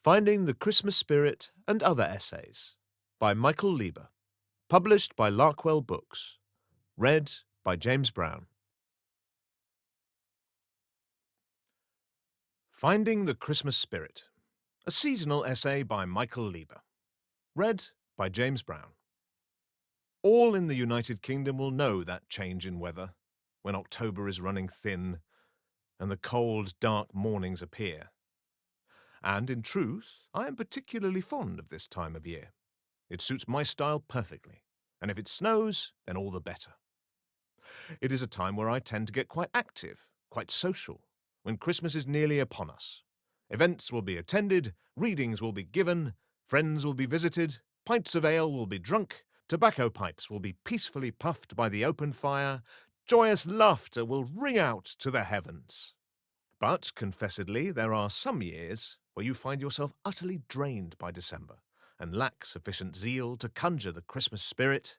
Finding the Christmas Spirit and Other Essays by Michael Lieber. Published by Larkwell Books. Read by James Brown. Finding the Christmas Spirit. A seasonal essay by Michael Lieber. Read by James Brown. All in the United Kingdom will know that change in weather, when October is running thin and the cold, dark mornings appear. And in truth, I am particularly fond of this time of year. It suits my style perfectly, and if it snows, then all the better. It is a time where I tend to get quite active, quite social, when Christmas is nearly upon us. Events will be attended, readings will be given, friends will be visited, pints of ale will be drunk, tobacco pipes will be peacefully puffed by the open fire, joyous laughter will ring out to the heavens. But, confessedly, there are some years where you find yourself utterly drained by December and lack sufficient zeal to conjure the Christmas spirit,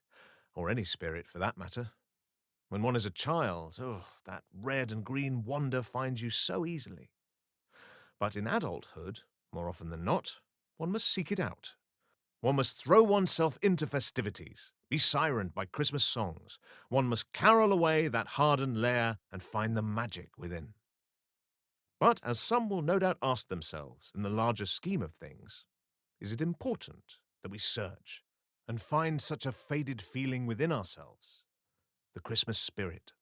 or any spirit for that matter. When one is a child, that red and green wonder finds you so easily. But in adulthood, more often than not, one must seek it out. One must throw oneself into festivities, be sirened by Christmas songs. One must carol away that hardened lair and find the magic within. But as some will no doubt ask themselves in the larger scheme of things, is it important that we search and find such a faded feeling within ourselves, the Christmas spirit?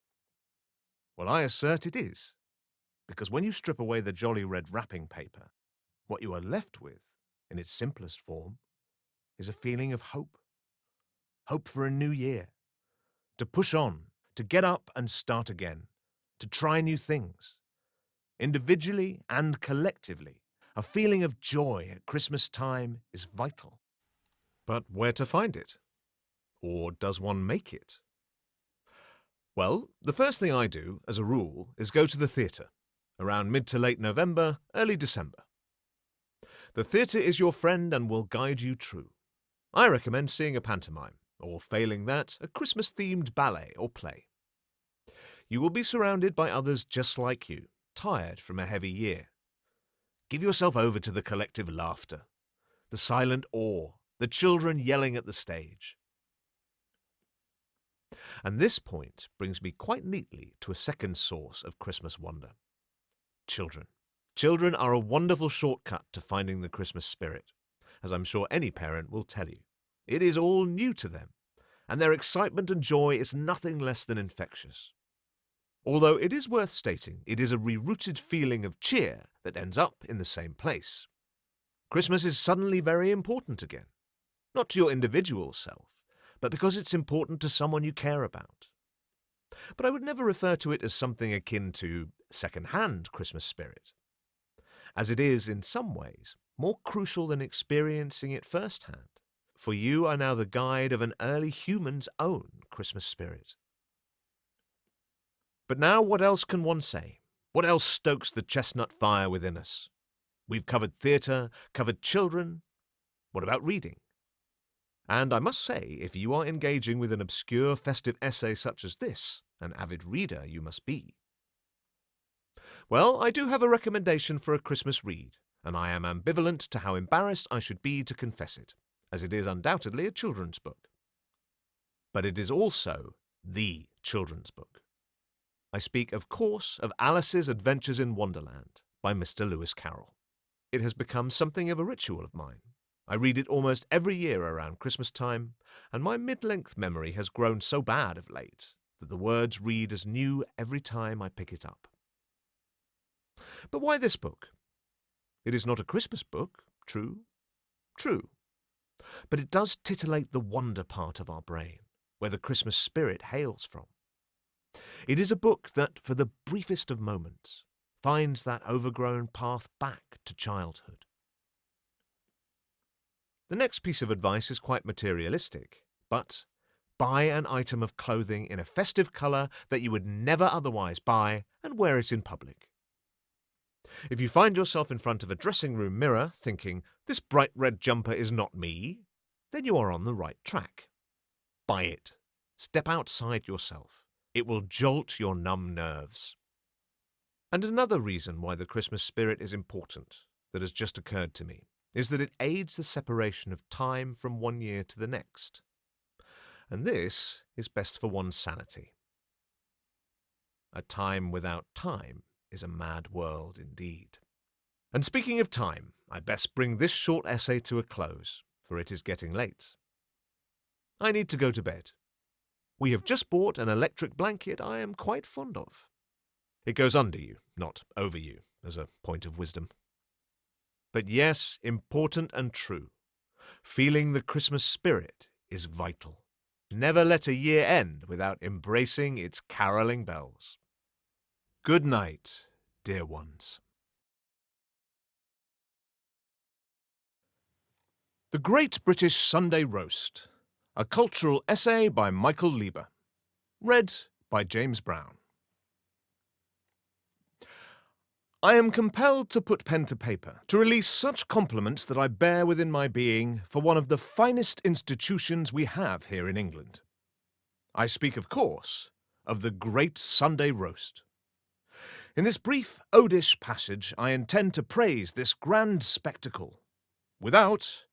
Well, I assert it is, because when you strip away the jolly red wrapping paper, what you are left with, in its simplest form, is a feeling of hope. Hope for a new year, to push on, to get up and start again, to try new things. Individually and collectively, a feeling of joy at Christmas time is vital. But where to find it? Or does one make it? Well, the first thing I do, as a rule, is go to the theatre, around mid to late November, early December. The theatre is your friend and will guide you true. I recommend seeing a pantomime, or failing that, a Christmas-themed ballet or play. You will be surrounded by others just like you, tired from a heavy year. Give yourself over to the collective laughter, the silent awe, the children yelling at the stage. And this point brings me quite neatly to a second source of Christmas wonder. Children. Children are a wonderful shortcut to finding the Christmas spirit, as I'm sure any parent will tell you. It is all new to them, and their excitement and joy is nothing less than infectious. Although it is worth stating, it is a rerouted feeling of cheer that ends up in the same place. Christmas is suddenly very important again, not to your individual self, but because it's important to someone you care about. But I would never refer to it as something akin to second-hand Christmas spirit, as it is, in some ways, more crucial than experiencing it firsthand, for you are now the guide of an early human's own Christmas spirit. But now what else can one say? What else stokes the chestnut fire within us? We've covered theatre, covered children. What about reading? And I must say, if you are engaging with an obscure festive essay such as this, an avid reader you must be. Well, I do have a recommendation for a Christmas read, and I am ambivalent to how embarrassed I should be to confess it, as it is undoubtedly a children's book. But it is also the children's book. I speak, of course, of Alice's Adventures in Wonderland by Mr. Lewis Carroll. It has become something of a ritual of mine. I read it almost every year around Christmas time, and my mid-length memory has grown so bad of late that the words read as new every time I pick it up. But why this book? It is not a Christmas book, true? True. But it does titillate the wonder part of our brain, where the Christmas spirit hails from. It is a book that, for the briefest of moments, finds that overgrown path back to childhood. The next piece of advice is quite materialistic, but buy an item of clothing in a festive colour that you would never otherwise buy and wear it in public. If you find yourself in front of a dressing room mirror thinking, this bright red jumper is not me, then you are on the right track. Buy it. Step outside yourself. It will jolt your numb nerves. And another reason why the Christmas spirit is important, that has just occurred to me is that it aids the separation of time from one year to the next. And this is best for one's sanity. A time without time is a mad world indeed. And speaking of time, I best bring this short essay to a close, for it is getting late. I need to go to bed. We have just bought an electric blanket I am quite fond of. It goes under you, not over you, as a point of wisdom. But yes, important and true, feeling the Christmas spirit is vital. Never let a year end without embracing its caroling bells. Good night, dear ones. The Great British Sunday Roast, a cultural essay by Michael Lieber. Read by James Brown. I am compelled to put pen to paper to release such compliments that I bear within my being for one of the finest institutions we have here in England. I speak, of course, of the Great Sunday Roast. In this brief odish passage, I intend to praise this grand spectacle without,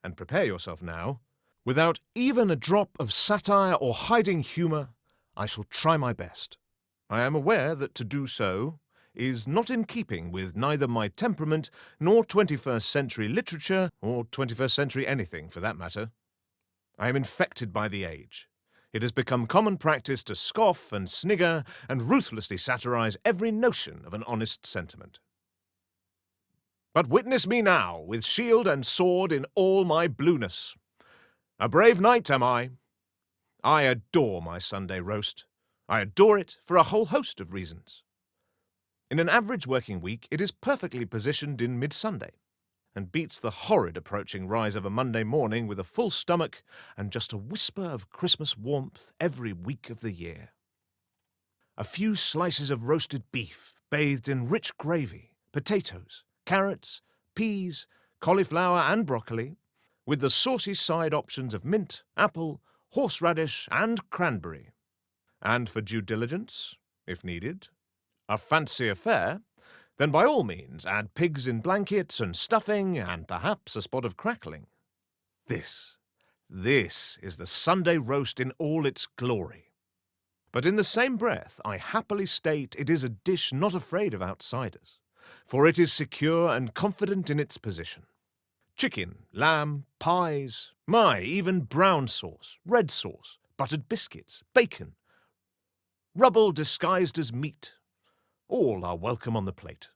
and prepare yourself now, without even a drop of satire or hiding humour. I shall try my best. I am aware that to do so is not in keeping with neither my temperament nor 21st century literature, or 21st century anything for that matter. I am infected by the age. It has become common practice to scoff and snigger and ruthlessly satirize every notion of an honest sentiment. But witness me now, with shield and sword in all my blueness. A brave knight am I. I adore my Sunday roast. I adore it for a whole host of reasons. In an average working week, it is perfectly positioned in mid-Sunday, and beats the horrid approaching rise of a Monday morning with a full stomach and just a whisper of Christmas warmth every week of the year. A few slices of roasted beef, bathed in rich gravy, potatoes, carrots, peas, cauliflower and broccoli, with the saucy side options of mint, apple, horseradish and cranberry. And for due diligence, if needed, a fancier fare, then by all means add pigs in blankets and stuffing and perhaps a spot of crackling. This is the Sunday roast in all its glory. But in the same breath, I happily state it is a dish not afraid of outsiders, for it is secure and confident in its position. Chicken, lamb, pies, even brown sauce, red sauce, buttered biscuits, bacon, rubble disguised as meat. All are welcome on the plate.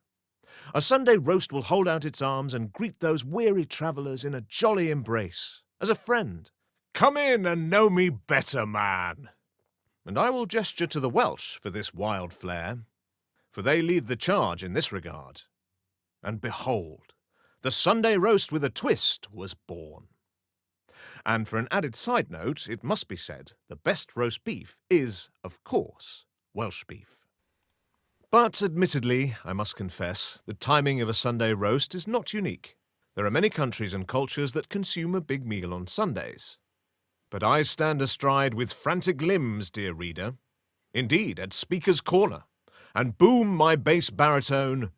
A Sunday roast will hold out its arms and greet those weary travellers in a jolly embrace, as a friend. Come in and know me better, man. And I will gesture to the Welsh for this wild flair, for they lead the charge in this regard. And behold, the Sunday roast with a twist was born. And for an added side note, it must be said, the best roast beef is, of course, Welsh beef. But admittedly, I must confess, the timing of a Sunday roast is not unique. There are many countries and cultures that consume a big meal on Sundays. But I stand astride with frantic limbs, dear reader, indeed at Speaker's Corner, and boom my bass baritone,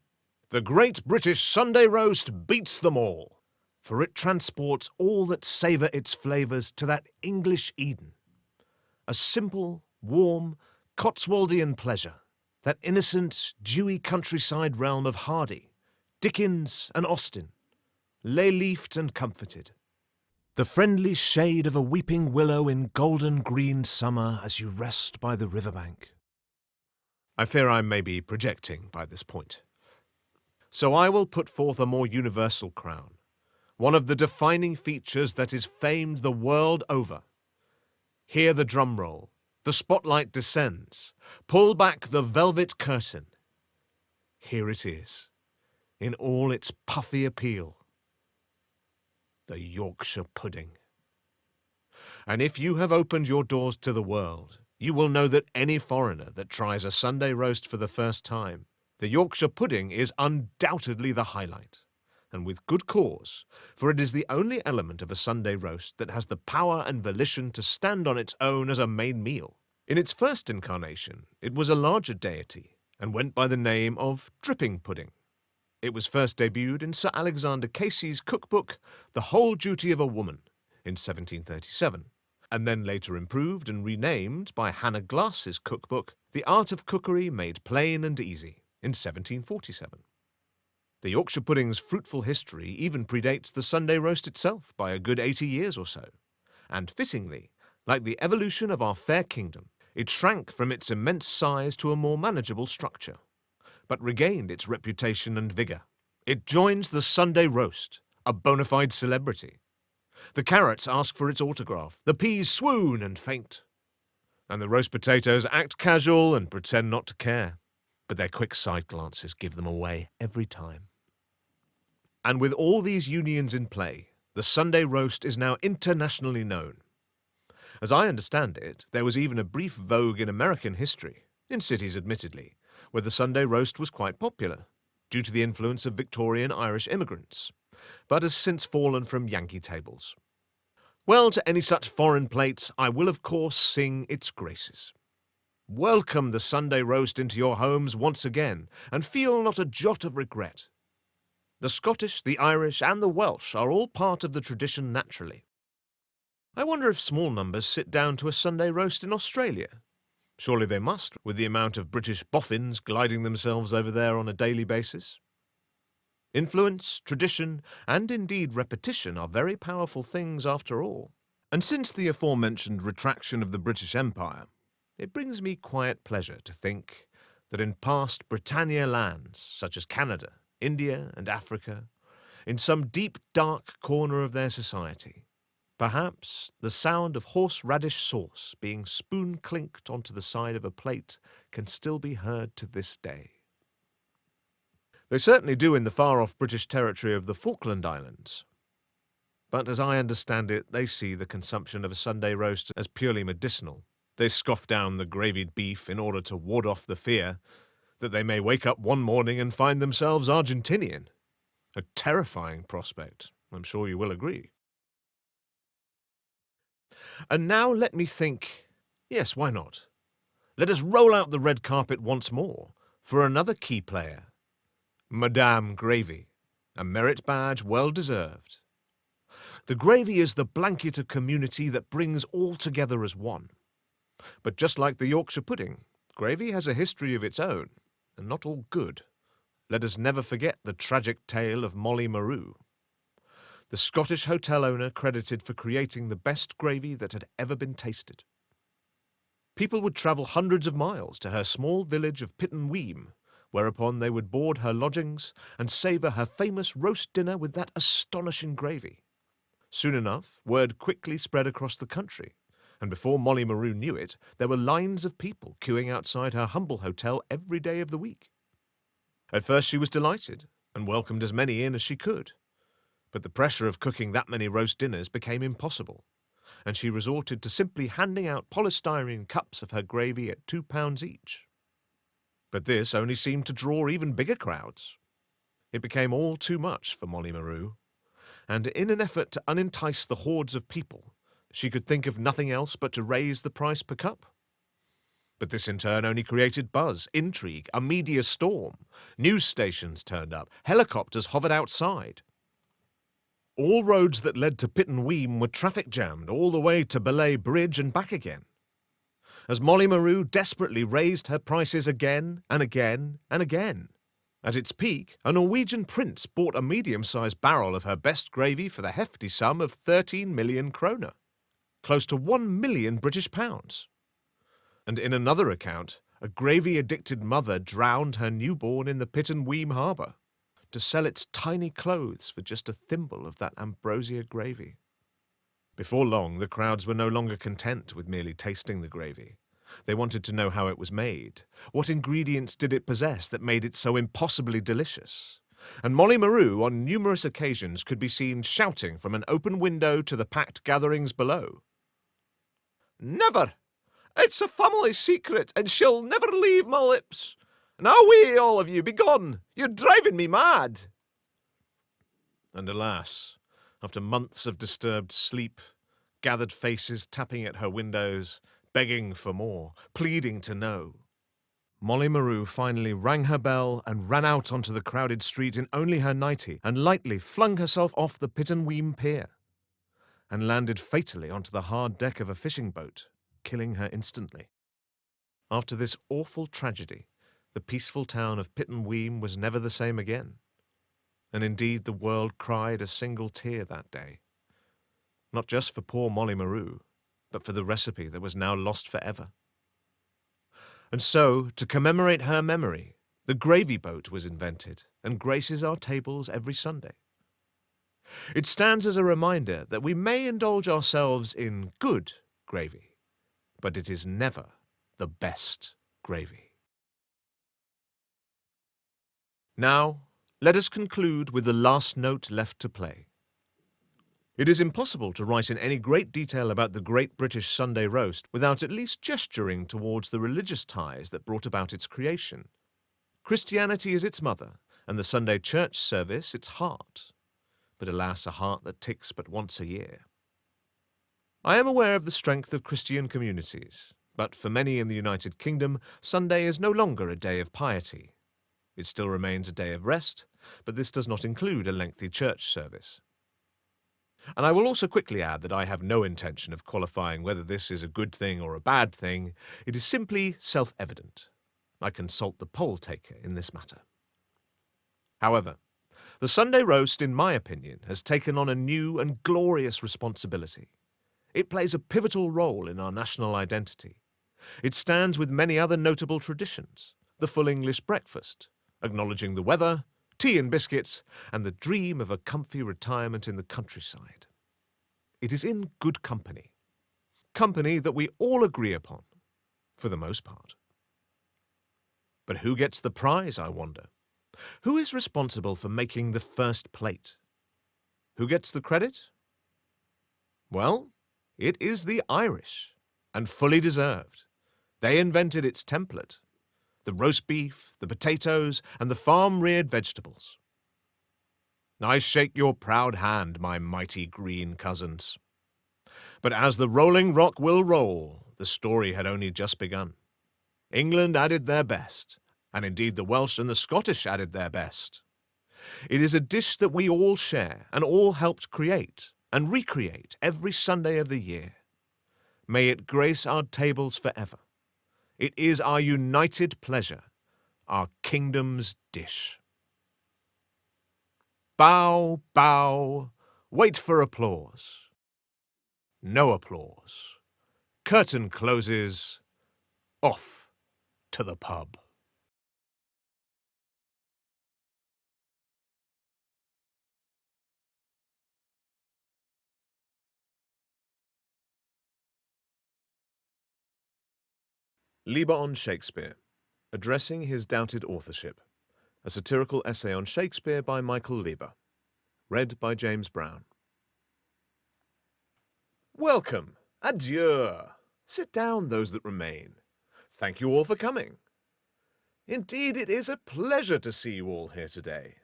the Great British Sunday Roast beats them all, for it transports all that savour its flavours to that English Eden. A simple, warm, Cotswoldian pleasure, that innocent, dewy countryside realm of Hardy, Dickens and Austen, lay-leafed and comforted. The friendly shade of a weeping willow in golden green summer as you rest by the riverbank. I fear I may be projecting by this point. So I will put forth a more universal crown, one of the defining features that is famed the world over. Hear the drum roll. The spotlight descends. Pull back the velvet curtain. Here it is, in all its puffy appeal. The Yorkshire pudding. And if you have opened your doors to the world, you will know that any foreigner that tries a Sunday roast for the first time, the Yorkshire pudding is undoubtedly the highlight. And with good cause, for it is the only element of a Sunday roast that has the power and volition to stand on its own as a main meal. In its first incarnation, it was a larger deity, and went by the name of dripping pudding. It was first debuted in Sir Alexander Casey's cookbook, The Whole Duty of a Woman, in 1737, and then later improved and renamed by Hannah Glass's cookbook, The Art of Cookery Made Plain and Easy, in 1747. The Yorkshire pudding's fruitful history even predates the Sunday roast itself by a good 80 years or so, and fittingly, like the evolution of our fair kingdom, it shrank from its immense size to a more manageable structure, but regained its reputation and vigour. It joins the Sunday roast, a bona fide celebrity. The carrots ask for its autograph, the peas swoon and faint, and the roast potatoes act casual and pretend not to care, but their quick side glances give them away every time. And with all these unions in play, the Sunday roast is now internationally known. As I understand it, there was even a brief vogue in American history, in cities admittedly, where the Sunday roast was quite popular, due to the influence of Victorian Irish immigrants, but has since fallen from Yankee tables. Well, to any such foreign plates, I will of course sing its graces. Welcome the Sunday roast into your homes once again, and feel not a jot of regret. The Scottish, the Irish, and the Welsh are all part of the tradition naturally. I wonder if small numbers sit down to a Sunday roast in Australia. Surely they must, with the amount of British boffins gliding themselves over there on a daily basis. Influence, tradition, and indeed repetition are very powerful things after all. And since the aforementioned retraction of the British Empire, it brings me quiet pleasure to think that in past Britannia lands, such as Canada, India, and Africa, in some deep dark corner of their society, perhaps the sound of horseradish sauce being spoon-clinked onto the side of a plate can still be heard to this day. They certainly do in the far-off British territory of the Falkland Islands. But as I understand it, they see the consumption of a Sunday roast as purely medicinal. They scoff down the gravied beef in order to ward off the fear that they may wake up one morning and find themselves Argentinian. A terrifying prospect, I'm sure you will agree. And now let me think, yes, why not? Let us roll out the red carpet once more for another key player, Madame Gravy, a merit badge well deserved. The gravy is the blanket of community that brings all together as one. But just like the Yorkshire pudding, gravy has a history of its own, and not all good. Let us never forget the tragic tale of Molly Maru, the Scottish hotel owner credited for creating the best gravy that had ever been tasted. People would travel hundreds of miles to her small village of Pittenweem, whereupon they would board her lodgings and savour her famous roast dinner with that astonishing gravy. Soon enough, word quickly spread across the country, and before Molly Maru knew it, there were lines of people queuing outside her humble hotel every day of the week. At first she was delighted, and welcomed as many in as she could. But the pressure of cooking that many roast dinners became impossible, and she resorted to simply handing out polystyrene cups of her gravy at £2 each. But this only seemed to draw even bigger crowds. It became all too much for Molly Maru, and in an effort to unentice the hordes of people, she could think of nothing else but to raise the price per cup. But this in turn only created buzz, intrigue, a media storm. News stations turned up, helicopters hovered outside. All roads that led to Pittenweem were traffic jammed all the way to Belay Bridge and back again. As Molly Maru desperately raised her prices again and again and again. At its peak, a Norwegian prince bought a medium-sized barrel of her best gravy for the hefty sum of 13 million kroner, close to 1 million British pounds. And in another account, a gravy-addicted mother drowned her newborn in the Pittenweem harbour to sell its tiny clothes for just a thimble of that ambrosia gravy. Before long, the crowds were no longer content with merely tasting the gravy. They wanted to know how it was made. What ingredients did it possess that made it so impossibly delicious? And Molly Maru, on numerous occasions, could be seen shouting from an open window to the packed gatherings below. "Never! It's a family secret, and she'll never leave my lips. Now away, all of you, be gone! You're driving me mad!" And alas, after months of disturbed sleep, gathered faces tapping at her windows, begging for more, pleading to know, Molly Maru finally rang her bell and ran out onto the crowded street in only her nightie and lightly flung herself off the Pittenweem pier and landed fatally onto the hard deck of a fishing boat, killing her instantly. After this awful tragedy, the peaceful town of Pittenweem was never the same again, and indeed the world cried a single tear that day. Not just for poor Molly Maru, but for the recipe that was now lost forever. And so, to commemorate her memory, the gravy boat was invented and graces our tables every Sunday. It stands as a reminder that we may indulge ourselves in good gravy, but it is never the best gravy. Now, let us conclude with the last note left to play. It is impossible to write in any great detail about the Great British Sunday Roast without at least gesturing towards the religious ties that brought about its creation. Christianity is its mother, and the Sunday church service its heart. But alas, a heart that ticks but once a year. I am aware of the strength of Christian communities, but for many in the United Kingdom, Sunday is no longer a day of piety. It still remains a day of rest, but this does not include a lengthy church service. And I will also quickly add that I have no intention of qualifying whether this is a good thing or a bad thing. It is simply self-evident. I consult the poll taker in this matter. However, the Sunday roast, in my opinion, has taken on a new and glorious responsibility. It plays a pivotal role in our national identity. It stands with many other notable traditions: the full English breakfast, acknowledging the weather, tea and biscuits, and the dream of a comfy retirement in the countryside. It is in good company. Company that we all agree upon, for the most part. But who gets the prize, I wonder? Who is responsible for making the first plate? Who gets the credit? Well, it is the Irish, and fully deserved. They invented its template: the roast beef, the potatoes, and the farm-reared vegetables. I shake your proud hand, my mighty green cousins. But as the rolling rock will roll, the story had only just begun. England added their best, and indeed the Welsh and the Scottish added their best. It is a dish that we all share and all helped create and recreate every Sunday of the year. May it grace our tables forever. It is our united pleasure, our kingdom's dish. Bow, bow, wait for applause. No applause. Curtain closes. Off to the pub. Lieber on Shakespeare, addressing his doubted authorship. A satirical essay on Shakespeare by Michael Lieber. Read by James Brown. Welcome. Adieu. Sit down, those that remain. Thank you all for coming. Indeed, it is a pleasure to see you all here today.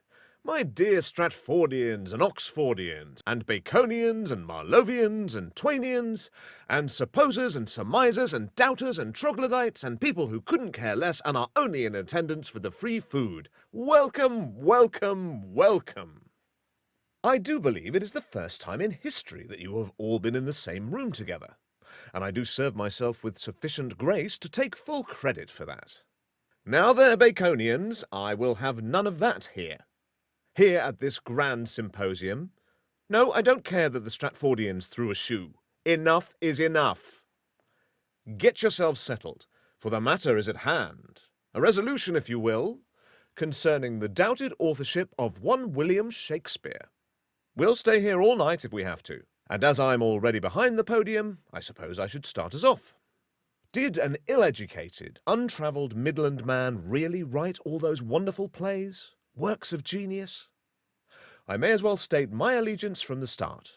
My dear Stratfordians and Oxfordians, and Baconians and Marlovians and Twainians, and supposers and surmisers and doubters and troglodytes and people who couldn't care less and are only in attendance for the free food. Welcome, welcome, welcome. I do believe it is the first time in history that you have all been in the same room together, and I do serve myself with sufficient grace to take full credit for that. Now there, Baconians, I will have none of that here. Here at this grand symposium. No, I don't care that the Stratfordians threw a shoe. Enough is enough. Get yourselves settled, for the matter is at hand. A resolution, if you will, concerning the doubted authorship of one William Shakespeare. We'll stay here all night if we have to, and as I'm already behind the podium, I suppose I should start us off. Did an ill-educated, untravelled Midland man really write all those wonderful plays? Works of genius? I may as well state my allegiance from the start.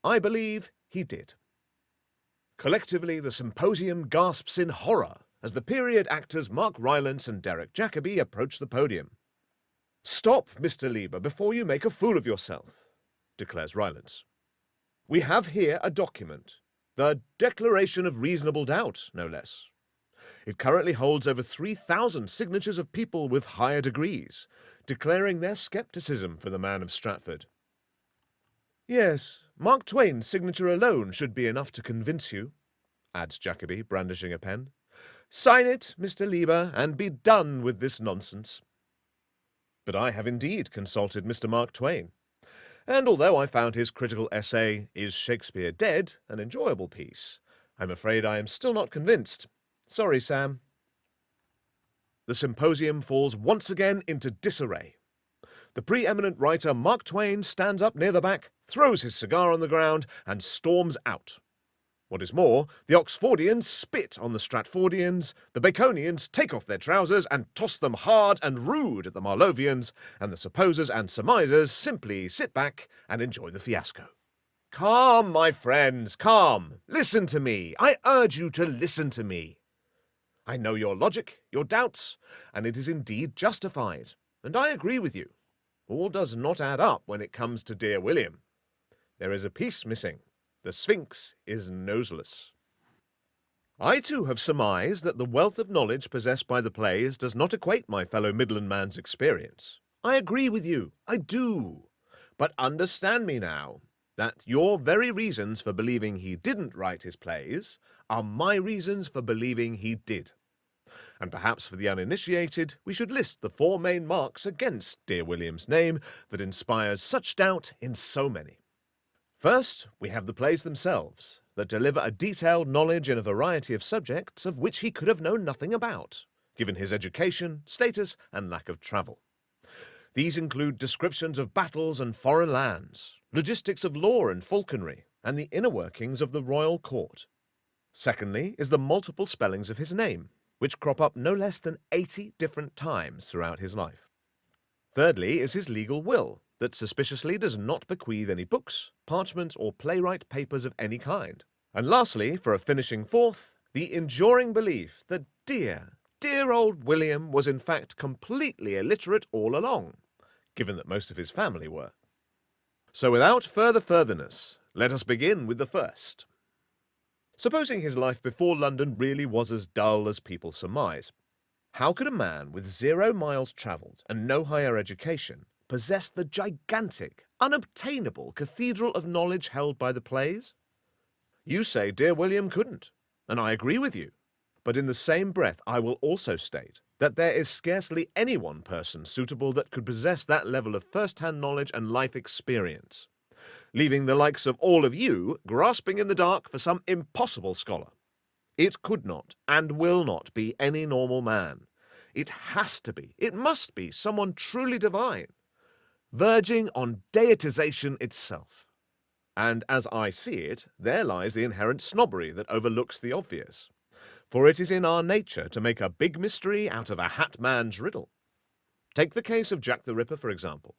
I believe he did. Collectively, the symposium gasps in horror as the period actors Mark Rylance and Derek Jacobi approach the podium. "Stop, Mr. Lieber, before you make a fool of yourself," declares Rylance. "We have here a document, the Declaration of Reasonable Doubt, no less. It currently holds over 3,000 signatures of people with higher degrees, declaring their skepticism for the man of Stratford. Yes, Mark Twain's signature alone should be enough to convince you, adds Jacobi, brandishing a pen. Sign it, Mr. Lieber, and be done with this nonsense. But I have indeed consulted Mr. Mark Twain, and although I found his critical essay, Is Shakespeare Dead?, an enjoyable piece, I'm afraid I am still not convinced. Sorry, Sam. The symposium falls once again into disarray. The preeminent writer Mark Twain stands up near the back, throws his cigar on the ground, and storms out. What is more, the Oxfordians spit on the Stratfordians, the Baconians take off their trousers and toss them hard and rude at the Marlovians, and the supposers and surmisers simply sit back and enjoy the fiasco. Calm, my friends, calm. Listen to me. I urge you to listen to me. I know your logic, your doubts, and it is indeed justified, and I agree with you. All does not add up when it comes to dear William. There is a piece missing. The Sphinx is noseless. I too have surmised that the wealth of knowledge possessed by the plays does not equate my fellow Midland man's experience. I agree with you, I do. But understand me now, that your very reasons for believing he didn't write his plays are my reasons for believing he did. And perhaps for the uninitiated, we should list the 4 main marks against dear William's name that inspires such doubt in so many. First, we have the plays themselves, that deliver a detailed knowledge in a variety of subjects of which he could have known nothing about, given his education, status, and lack of travel. These include descriptions of battles and foreign lands, logistics of law and falconry, and the inner workings of the royal court. Secondly is the multiple spellings of his name, which crop up no less than 80 different times throughout his life. Thirdly is his legal will, that suspiciously does not bequeath any books, parchments, or playwright papers of any kind. And lastly, for a finishing fourth, the enduring belief that dear old William was in fact completely illiterate all along, given that most of his family were. So without furtherness, let us begin with the first. Supposing his life before London really was as dull as people surmise, how could a man with 0 miles travelled and no higher education possess the gigantic, unobtainable cathedral of knowledge held by the plays? You say dear William couldn't, and I agree with you. But in the same breath I will also state that there is scarcely any one person suitable that could possess that level of first-hand knowledge and life experience, leaving the likes of all of you grasping in the dark for some impossible scholar. It could not and will not be any normal man. It has to be, it must be someone truly divine, verging on deitization itself. And as I see it, there lies the inherent snobbery that overlooks the obvious. For it is in our nature to make a big mystery out of a hat man's riddle. Take the case of Jack the Ripper, for example.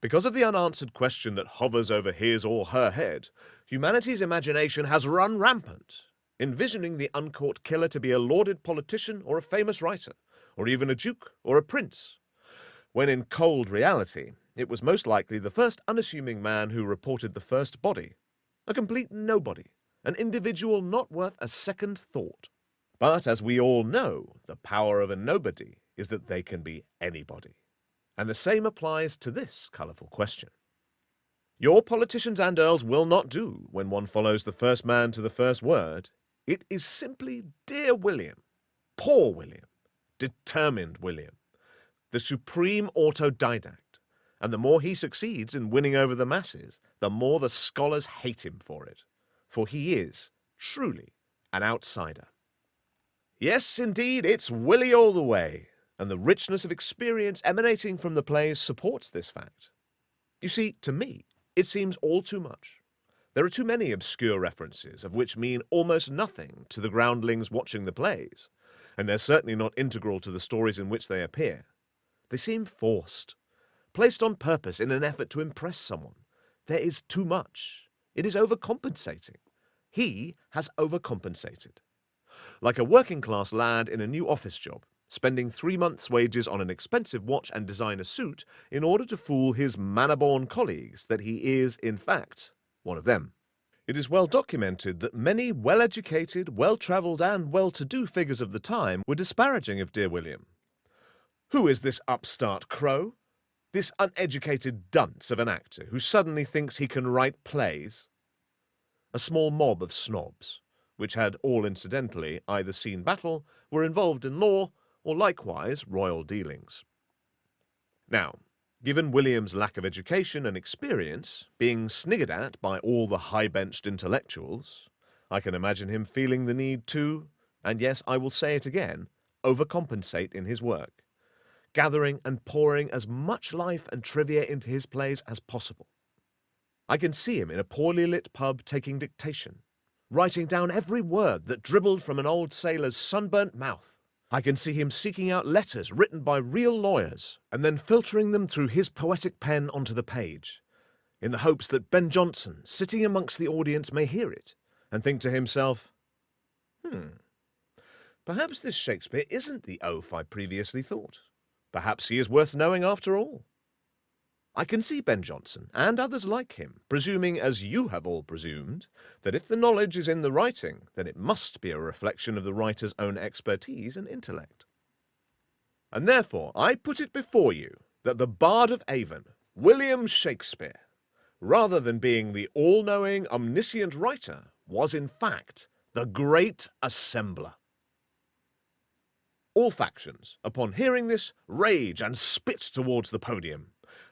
Because of the unanswered question that hovers over his or her head, humanity's imagination has run rampant, envisioning the uncaught killer to be a lauded politician or a famous writer, or even a duke or a prince, when in cold reality it was most likely the first unassuming man who reported the first body, a complete nobody, an individual not worth a second thought. But as we all know, the power of a nobody is that they can be anybody. And the same applies to this colourful question. Your politicians and earls will not do when one follows the first man to the first word. It is simply dear William, poor William, determined William, the supreme autodidact. And the more he succeeds in winning over the masses, the more the scholars hate him for it. For he is, truly, an outsider. Yes, indeed, it's Willie all the way, and the richness of experience emanating from the plays supports this fact. You see, to me, it seems all too much. There are too many obscure references, of which mean almost nothing to the groundlings watching the plays, and they're certainly not integral to the stories in which they appear. They seem forced, placed on purpose in an effort to impress someone. There is too much. It is overcompensating. He has overcompensated. Like a working-class lad in a new office job, spending 3 months' wages on an expensive watch and designer suit in order to fool his manor-born colleagues that he is, in fact, one of them. It is well documented that many well-educated, well-travelled and well-to-do figures of the time were disparaging of dear William. Who is this upstart crow? This uneducated dunce of an actor who suddenly thinks he can write plays? A small mob of snobs, which had all incidentally either seen battle, were involved in law, or likewise royal dealings. Now, given William's lack of education and experience, being sniggered at by all the high-benched intellectuals, I can imagine him feeling the need to, and yes, I will say it again, overcompensate in his work, gathering and pouring as much life and trivia into his plays as possible. I can see him in a poorly lit pub taking dictation, writing down every word that dribbled from an old sailor's sunburnt mouth. I can see him seeking out letters written by real lawyers and then filtering them through his poetic pen onto the page, in the hopes that Ben Jonson, sitting amongst the audience, may hear it and think to himself, perhaps this Shakespeare isn't the oaf I previously thought. Perhaps he is worth knowing after all. I can see Ben Jonson, and others like him, presuming, as you have all presumed, that if the knowledge is in the writing, then it must be a reflection of the writer's own expertise and intellect. And therefore I put it before you that the Bard of Avon, William Shakespeare, rather than being the all-knowing, omniscient writer, was in fact the great assembler. All factions, upon hearing this, rage and spit towards the podium,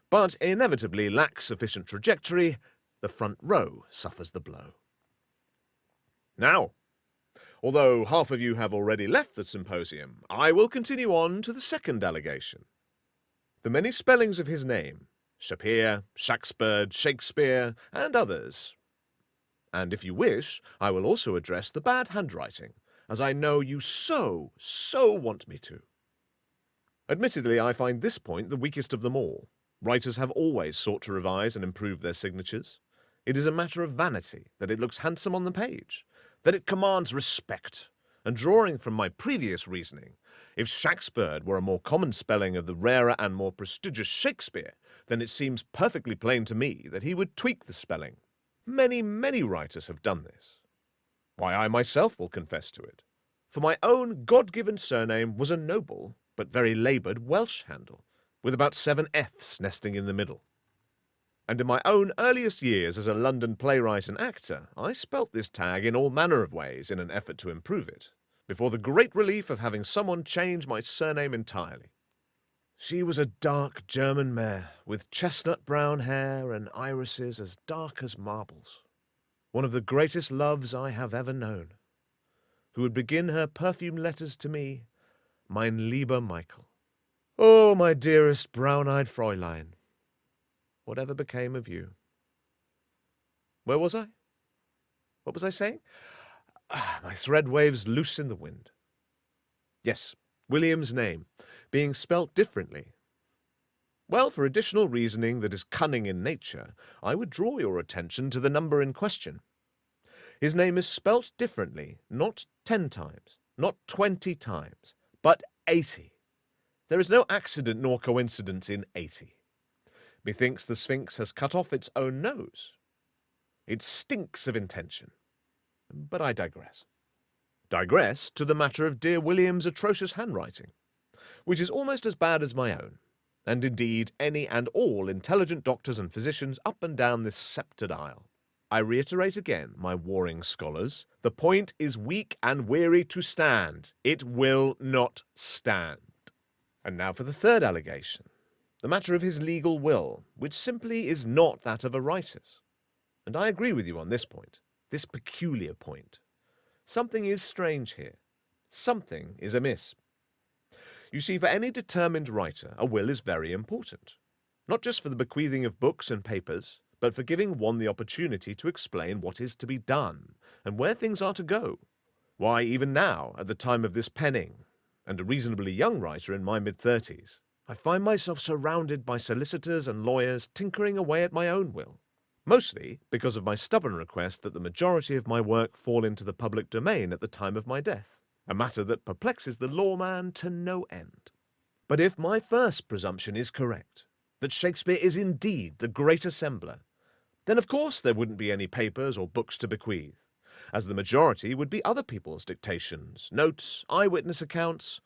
but inevitably lack sufficient trajectory. The front row suffers the blow. Now, although half of you have already left the symposium, I will continue on to the second allegation. The many spellings of his name, Shakespeare, Shakespeare, and others. And if you wish, I will also address the bad handwriting, as I know you so want me to. Admittedly, I find this point the weakest of them all. Writers have always sought to revise and improve their signatures. It is a matter of vanity that it looks handsome on the page, that it commands respect. And drawing from my previous reasoning, if Shakespeare were a more common spelling of the rarer and more prestigious Shakespeare, then it seems perfectly plain to me that he would tweak the spelling. Many writers have done this. Why, I myself will confess to it. For my own God-given surname was a noble, but very laboured Welsh handle, with about 7 F's nesting in the middle. And in my own earliest years as a London playwright and actor, I spelt this tag in all manner of ways in an effort to improve it, before the great relief of having someone change my surname entirely. She was a dark German mare, with chestnut brown hair and irises as dark as marbles. One of the greatest loves I have ever known, who would begin her perfumed letters to me, mein lieber Michael. Oh, my dearest brown-eyed Fräulein, whatever became of you? Where was I? What was I saying? My thread waves loose in the wind. Yes, William's name, being spelt differently. Well, for additional reasoning that is cunning in nature, I would draw your attention to the number in question. His name is spelt differently, not 10 times, not 20 times, but 80. There is no accident nor coincidence in 80. Methinks the Sphinx has cut off its own nose. It stinks of intention. But I digress. Digress to the matter of dear William's atrocious handwriting, which is almost as bad as my own, and indeed any and all intelligent doctors and physicians up and down this sceptred isle. I reiterate again, my warring scholars, the point is weak and weary to stand. It will not stand. And now for the third allegation, the matter of his legal will, which simply is not that of a writer's. And I agree with you on this point, this peculiar point. Something is strange here. Something is amiss. You see, for any determined writer, a will is very important. Not just for the bequeathing of books and papers, but for giving one the opportunity to explain what is to be done, and where things are to go. Why, even now, at the time of this penning, and a reasonably young writer in my mid-30s, I find myself surrounded by solicitors and lawyers tinkering away at my own will, mostly because of my stubborn request that the majority of my work fall into the public domain at the time of my death, a matter that perplexes the lawman to no end. But if my first presumption is correct, that Shakespeare is indeed the great assembler, then of course there wouldn't be any papers or books to bequeath, as the majority would be other people's dictations, notes, eyewitness accounts,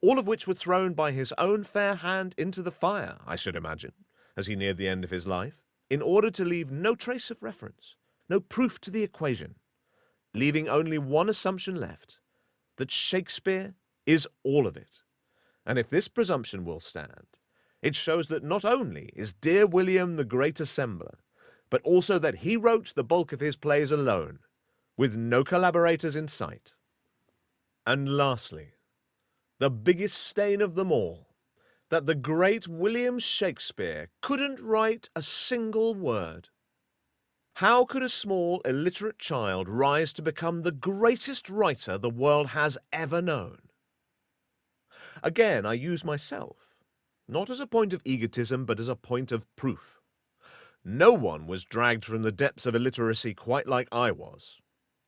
all of which were thrown by his own fair hand into the fire, I should imagine, as he neared the end of his life, in order to leave no trace of reference, no proof to the equation, leaving only one assumption left, that Shakespeare is all of it. And if this presumption will stand, it shows that not only is dear William the great assembler, but also that he wrote the bulk of his plays alone, with no collaborators in sight. And lastly, the biggest stain of them all, that the great William Shakespeare couldn't write a single word. How could a small, illiterate child rise to become the greatest writer the world has ever known? Again, I use myself, not as a point of egotism, but as a point of proof. No one was dragged from the depths of illiteracy quite like I was.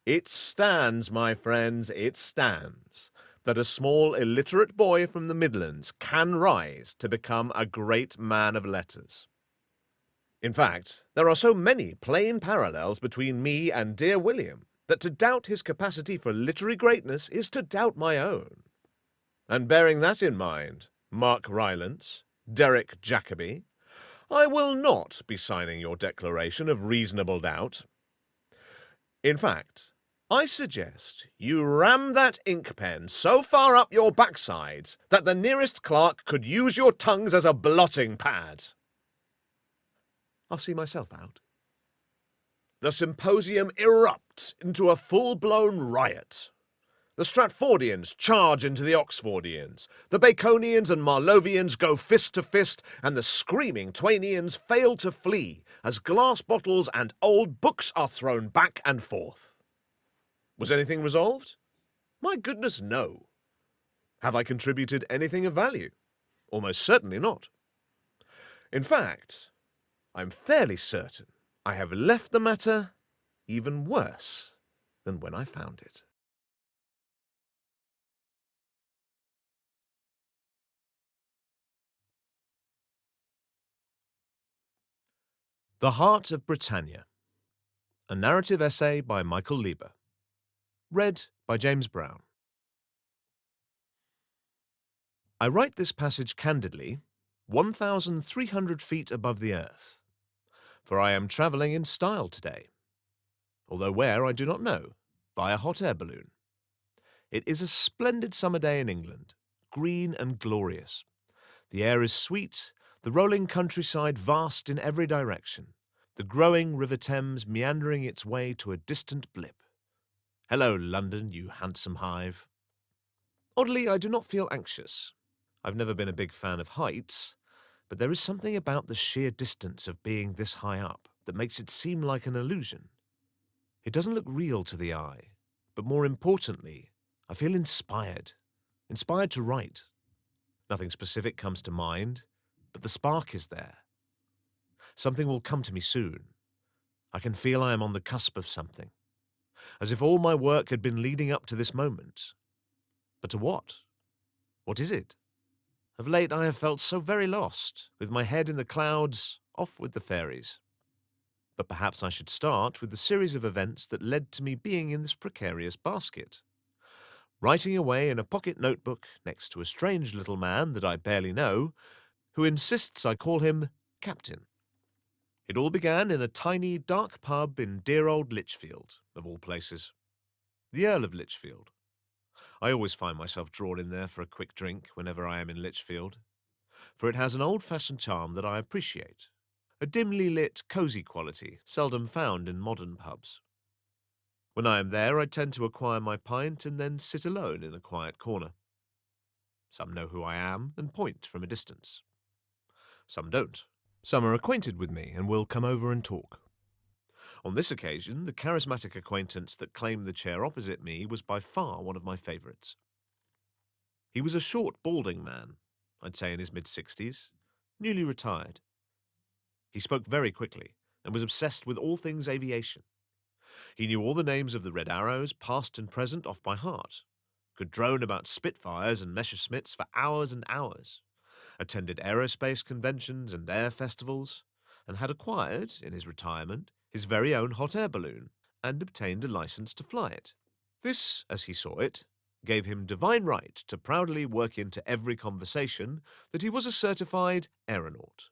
It stands, my friends, it stands, that a small, illiterate boy from the Midlands can rise to become a great man of letters. In fact, there are so many plain parallels between me and dear William that to doubt his capacity for literary greatness is to doubt my own. And bearing that in mind, Mark Rylance, Derek Jacobi, I will not be signing your declaration of reasonable doubt. In fact, I suggest you ram that ink pen so far up your backsides that the nearest clerk could use your tongues as a blotting pad. I'll see myself out. The symposium erupts into a full-blown riot. The Stratfordians charge into the Oxfordians. The Baconians and Marlovians go fist to fist, and the screaming Twainians fail to flee as glass bottles and old books are thrown back and forth. Was anything resolved? My goodness, no. Have I contributed anything of value? Almost certainly not. In fact, I'm fairly certain I have left the matter even worse than when I found it. The Heart of Britannia, a narrative essay by Michael Lieber. Read by James Brown. I write this passage candidly, 1,300 feet above the earth, for I am travelling in style today, although where I do not know, by a hot air balloon. It is a splendid summer day in England, green and glorious. The air is sweet, the rolling countryside vast in every direction, the growing River Thames meandering its way to a distant blip. Hello, London, you handsome hive. Oddly, I do not feel anxious. I've never been a big fan of heights, but there is something about the sheer distance of being this high up that makes it seem like an illusion. It doesn't look real to the eye, but more importantly, I feel inspired to write. Nothing specific comes to mind, but the spark is there. Something will come to me soon. I can feel I am on the cusp of something, as if all my work had been leading up to this moment. But to what? What is it? Of late I have felt so very lost, with my head in the clouds, off with the fairies. But perhaps I should start with the series of events that led to me being in this precarious basket. Writing away in a pocket notebook next to a strange little man that I barely know, who insists I call him Captain. It all began in a tiny, dark pub in dear old Lichfield, of all places. The Earl of Lichfield. I always find myself drawn in there for a quick drink whenever I am in Lichfield, for it has an old-fashioned charm that I appreciate, a dimly lit, cosy quality seldom found in modern pubs. When I am there, I tend to acquire my pint and then sit alone in a quiet corner. Some know who I am and point from a distance. Some don't. Some are acquainted with me and will come over and talk. On this occasion, the charismatic acquaintance that claimed the chair opposite me was by far one of my favourites. He was a short, balding man, I'd say in his mid-60s, newly retired. He spoke very quickly and was obsessed with all things aviation. He knew all the names of the Red Arrows, past and present, off by heart, could drone about Spitfires and Messerschmitts for hours and hours, attended aerospace conventions and air festivals, and had acquired, in his retirement, his very own hot air balloon, and obtained a license to fly it. This, as he saw it, gave him divine right to proudly work into every conversation that he was a certified aeronaut.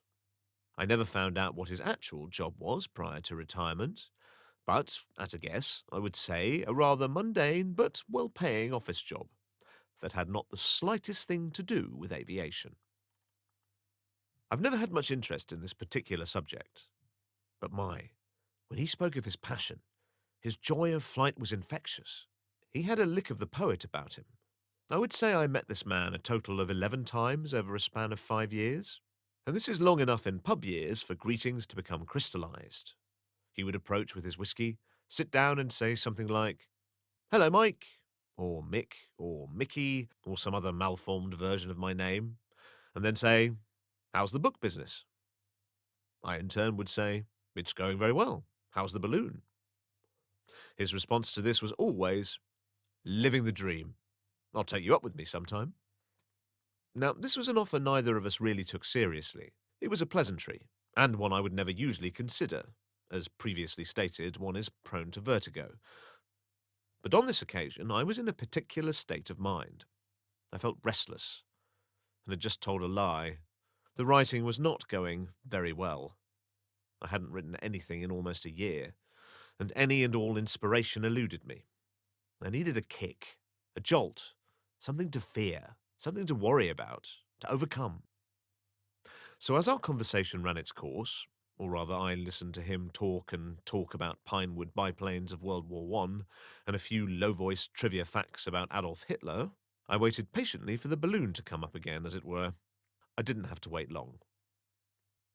I never found out what his actual job was prior to retirement, but, at a guess, I would say a rather mundane but well-paying office job that had not the slightest thing to do with aviation. I've never had much interest in this particular subject, but when he spoke of his passion, his joy of flight was infectious. He had a lick of the poet about him. I would say I met this man a total of 11 times over a span of 5 years, and this is long enough in pub years for greetings to become crystallized. He would approach with his whiskey, sit down and say something like, "Hello, Mike," or Mick, or Mickey, or some other malformed version of my name, and then say, "How's the book business?" I in turn would say, "It's going very well. How's the balloon?" His response to this was always, "Living the dream. I'll take you up with me sometime." Now, this was an offer neither of us really took seriously. It was a pleasantry, and one I would never usually consider. As previously stated, one is prone to vertigo. But on this occasion, I was in a particular state of mind. I felt restless, and had just told a lie. The writing was not going very well. I hadn't written anything in almost a year, and any and all inspiration eluded me. I needed a kick, a jolt, something to fear, something to worry about, to overcome. So as our conversation ran its course, or rather I listened to him talk and talk about Pinewood biplanes of World War I and a few low-voiced trivia facts about Adolf Hitler, I waited patiently for the balloon to come up again, as it were. I didn't have to wait long.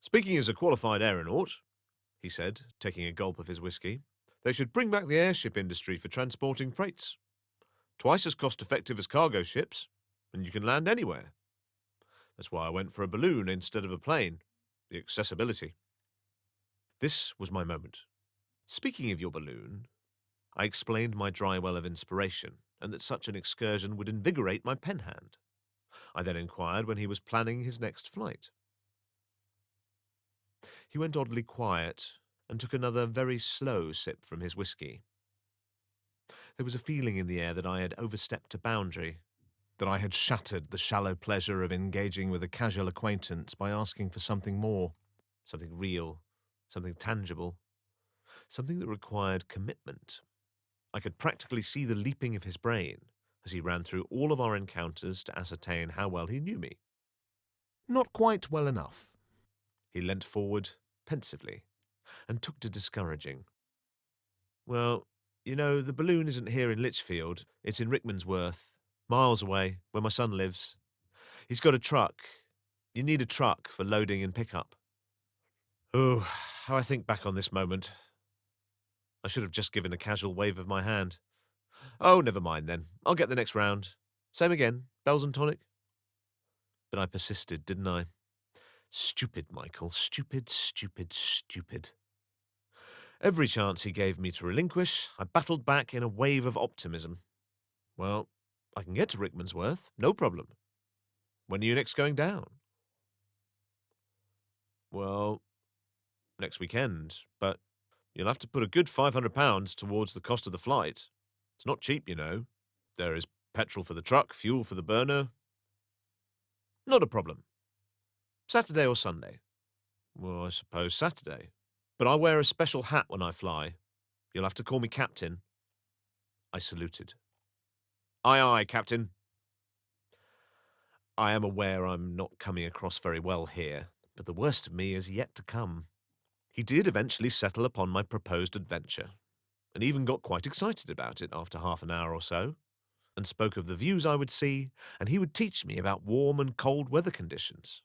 "Speaking as a qualified aeronaut," he said, taking a gulp of his whiskey, "they should bring back the airship industry for transporting freights. Twice as cost-effective as cargo ships, and you can land anywhere. That's why I went for a balloon instead of a plane. The accessibility." This was my moment. "Speaking of your balloon," I explained my dry well of inspiration, and that such an excursion would invigorate my pen hand. I then inquired when he was planning his next flight. He went oddly quiet and took another very slow sip from his whiskey. There was a feeling in the air that I had overstepped a boundary, that I had shattered the shallow pleasure of engaging with a casual acquaintance by asking for something more, something real, something tangible, something that required commitment. I could practically see the leaping of his brain as he ran through all of our encounters to ascertain how well he knew me. "Not quite well enough." He leant forward pensively and took to discouraging. "Well, you know, the balloon isn't here in Lichfield. It's in Rickmansworth, miles away, where my son lives. He's got a truck. You need a truck for loading and pickup." Oh, how I think back on this moment. I should have just given a casual wave of my hand. "Oh, never mind then. I'll get the next round. Same again, bells and tonic." But I persisted, didn't I? Stupid, Michael. Stupid, stupid, stupid. Every chance he gave me to relinquish, I battled back in a wave of optimism. "Well, I can get to Rickmansworth, no problem. When are you next going down?" "Well, next weekend, but you'll have to put a good £500 towards the cost of the flight. It's not cheap, you know. There is petrol for the truck, fuel for the burner." "Not a problem. Saturday or Sunday?" "Well, I suppose Saturday. But I wear a special hat when I fly. You'll have to call me Captain." I saluted. "Aye, aye, Captain." I am aware I'm not coming across very well here, but the worst of me is yet to come. He did eventually settle upon my proposed adventure, and even got quite excited about it after half an hour or so, and spoke of the views I would see, and he would teach me about warm and cold weather conditions.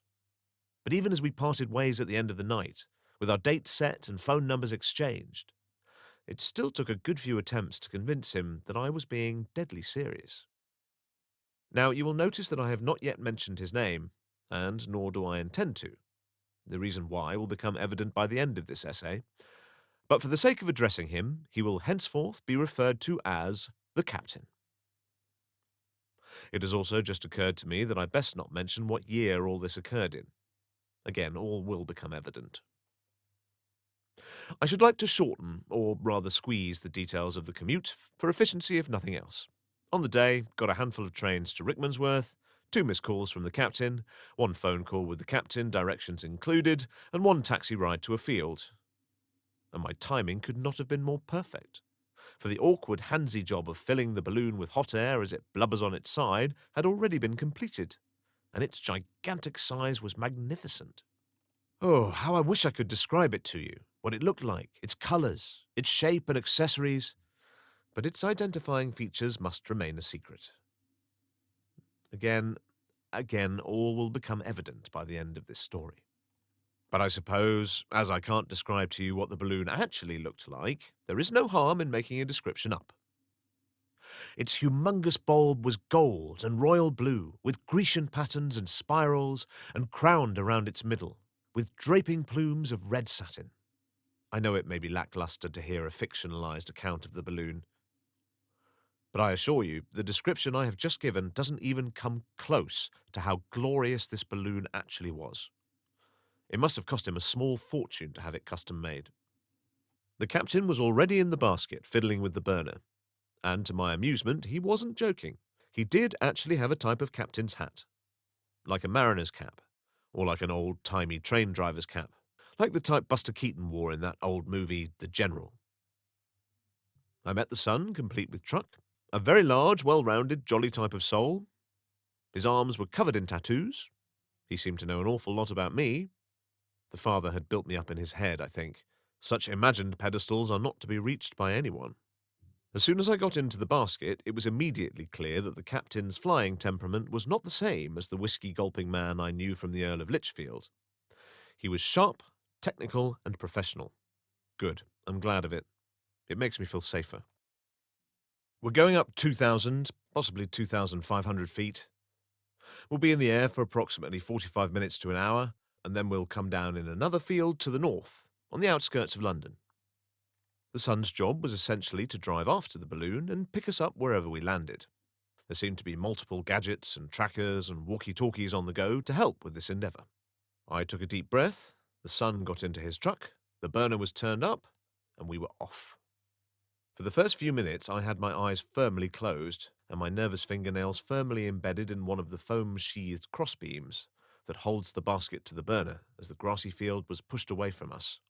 But even as we parted ways at the end of the night, with our date set and phone numbers exchanged, it still took a good few attempts to convince him that I was being deadly serious. Now, you will notice that I have not yet mentioned his name, and nor do I intend to. The reason why will become evident by the end of this essay, but for the sake of addressing him, he will henceforth be referred to as the Captain. It has also just occurred to me that I best not mention what year all this occurred in. Again, all will become evident. I should like to shorten, or rather squeeze, the details of the commute, for efficiency if nothing else. On the day, got a handful of trains to Rickmansworth, 2 missed calls from the captain, 1 phone call with the captain, directions included, and 1 taxi ride to a field. And my timing could not have been more perfect. For the awkward handsy job of filling the balloon with hot air as it blubbers on its side had already been completed, and its gigantic size was magnificent. Oh, how I wish I could describe it to you, what it looked like, its colours, its shape and accessories, but its identifying features must remain a secret. Again, all will become evident by the end of this story. But I suppose, as I can't describe to you what the balloon actually looked like, there is no harm in making a description up. Its humongous bulb was gold and royal blue, with Grecian patterns and spirals, and crowned around its middle, with draping plumes of red satin. I know it may be lackluster to hear a fictionalized account of the balloon, but I assure you, the description I have just given doesn't even come close to how glorious this balloon actually was. It must have cost him a small fortune to have it custom made. The captain was already in the basket, fiddling with the burner, and to my amusement, he wasn't joking. He did actually have a type of captain's hat, like a mariner's cap, or like an old-timey train driver's cap, like the type Buster Keaton wore in that old movie, The General. I met the son, complete with truck, a very large, well-rounded, jolly type of soul. His arms were covered in tattoos. He seemed to know an awful lot about me. The father had built me up in his head, I think. Such imagined pedestals are not to be reached by anyone. As soon as I got into the basket, it was immediately clear that the captain's flying temperament was not the same as the whiskey-gulping man I knew from the Earl of Lichfield. He was sharp, technical, and professional. Good. I'm glad of it. It makes me feel safer. We're going up 2,000, possibly 2,500 feet. We'll be in the air for approximately 45 minutes to an hour, and then we'll come down in another field to the north, on the outskirts of London. The son's job was essentially to drive after the balloon and pick us up wherever we landed. There seemed to be multiple gadgets and trackers and walkie-talkies on the go to help with this endeavour. I took a deep breath, the son got into his truck, the burner was turned up, and we were off. For the first few minutes, I had my eyes firmly closed and my nervous fingernails firmly embedded in one of the foam-sheathed crossbeams that holds the basket to the burner as the grassy field was pushed away from us,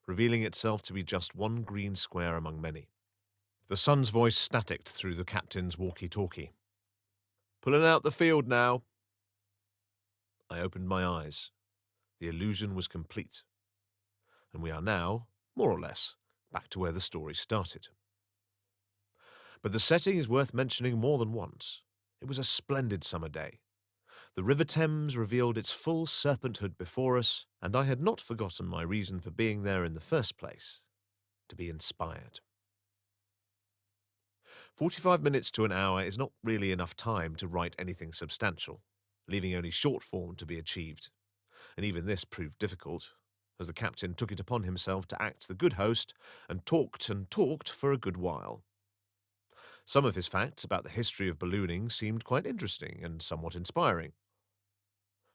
revealing itself to be just one green square among many. The son's voice staticked through the captain's walkie-talkie. "Pulling out the field now." I opened my eyes. The illusion was complete. And we are now, more or less, back to where the story started. But the setting is worth mentioning more than once. It was a splendid summer day. The River Thames revealed its full serpenthood before us, and I had not forgotten my reason for being there in the first place, to be inspired. 45 minutes to an hour is not really enough time to write anything substantial, leaving only short form to be achieved. And even this proved difficult, as the captain took it upon himself to act the good host and talked for a good while. Some of his facts about the history of ballooning seemed quite interesting and somewhat inspiring.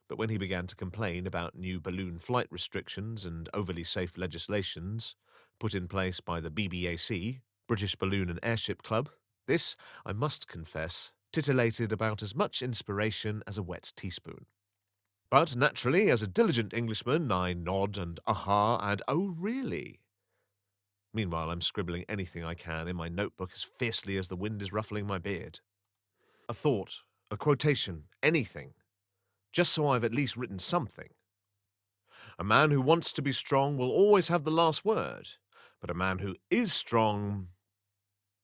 But when he began to complain about new balloon flight restrictions and overly safe legislations put in place by the BBAC, British Balloon and Airship Club, this, I must confess, titillated about as much inspiration as a wet teaspoon. But naturally, as a diligent Englishman, I nod and aha and oh really. Meanwhile, I'm scribbling anything I can in my notebook as fiercely as the wind is ruffling my beard. A thought, a quotation, anything, just so I've at least written something. A man who wants to be strong will always have the last word, but a man who is strong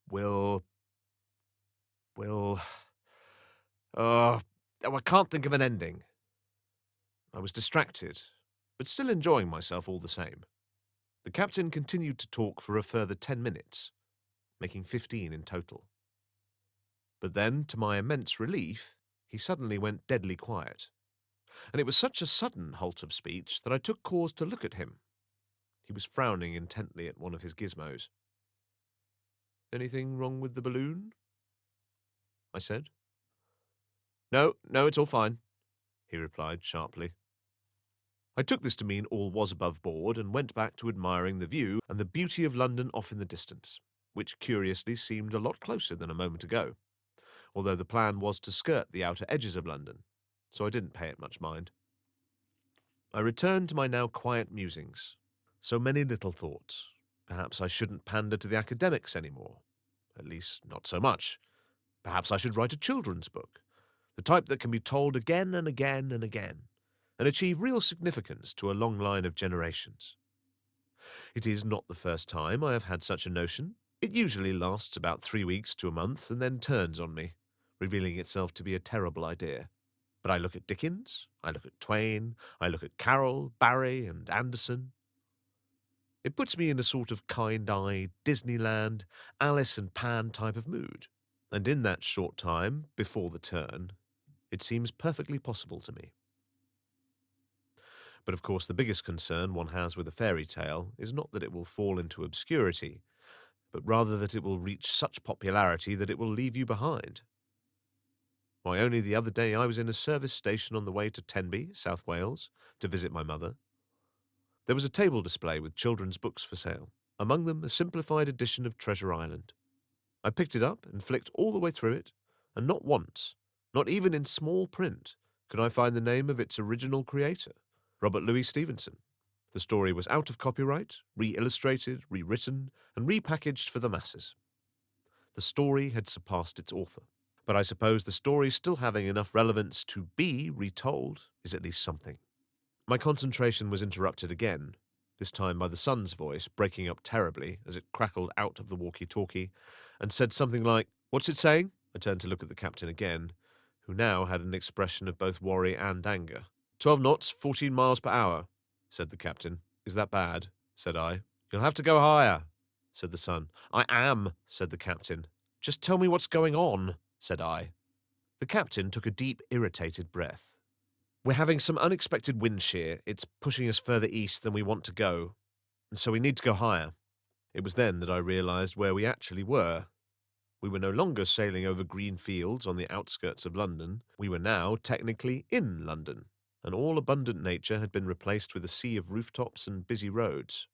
will... I can't think of an ending. I was distracted, but still enjoying myself all the same. The captain continued to talk for a further 10 minutes, making 15 in total. But then, to my immense relief, he suddenly went deadly quiet. And it was such a sudden halt of speech that I took cause to look at him. He was frowning intently at one of his gizmos. "Anything wrong with the balloon?" I said. No, it's all fine," he replied sharply. I took this to mean all was above board and went back to admiring the view and the beauty of London off in the distance, which curiously seemed a lot closer than a moment ago, although the plan was to skirt the outer edges of London, so I didn't pay it much mind. I returned to my now quiet musings. So many little thoughts. Perhaps I shouldn't pander to the academics anymore. At least, not so much. Perhaps I should write a children's book, the type that can be told again and again and again, and achieve real significance to a long line of generations. It is not the first time I have had such a notion. It usually lasts about 3 weeks to a month and then turns on me, revealing itself to be a terrible idea. But I look at Dickens, I look at Twain, I look at Carroll, Barrie, and Anderson. It puts me in a sort of kind-eyed, Disneyland, Alice and Pan type of mood. And in that short time, before the turn, it seems perfectly possible to me. But of course the biggest concern one has with a fairy tale is not that it will fall into obscurity, but rather that it will reach such popularity that it will leave you behind. Why, only the other day I was in a service station on the way to Tenby, South Wales, to visit my mother. There was a table display with children's books for sale, among them a simplified edition of Treasure Island. I picked it up and flicked all the way through it, and not once, not even in small print, could I find the name of its original creator, Robert Louis Stevenson. The story was out of copyright, re-illustrated, rewritten, and repackaged for the masses. The story had surpassed its author. But I suppose the story still having enough relevance to be retold is at least something. My concentration was interrupted again, this time by the son's voice breaking up terribly as it crackled out of the walkie-talkie and said something like, "What's it saying?" I turned to look at the captain again, who now had an expression of both worry and anger. 12 knots, 14 miles per hour, said the captain. "Is that bad?" said I. "You'll have to go higher," said the son. "I am," said the captain. "Just tell me what's going on," said I. The captain took a deep, irritated breath. "We're having some unexpected wind shear. It's pushing us further east than we want to go, and so we need to go higher." It was then that I realized where we actually were. We were no longer sailing over green fields on the outskirts of London. We were now technically in London, and all abundant nature had been replaced with a sea of rooftops and busy roads.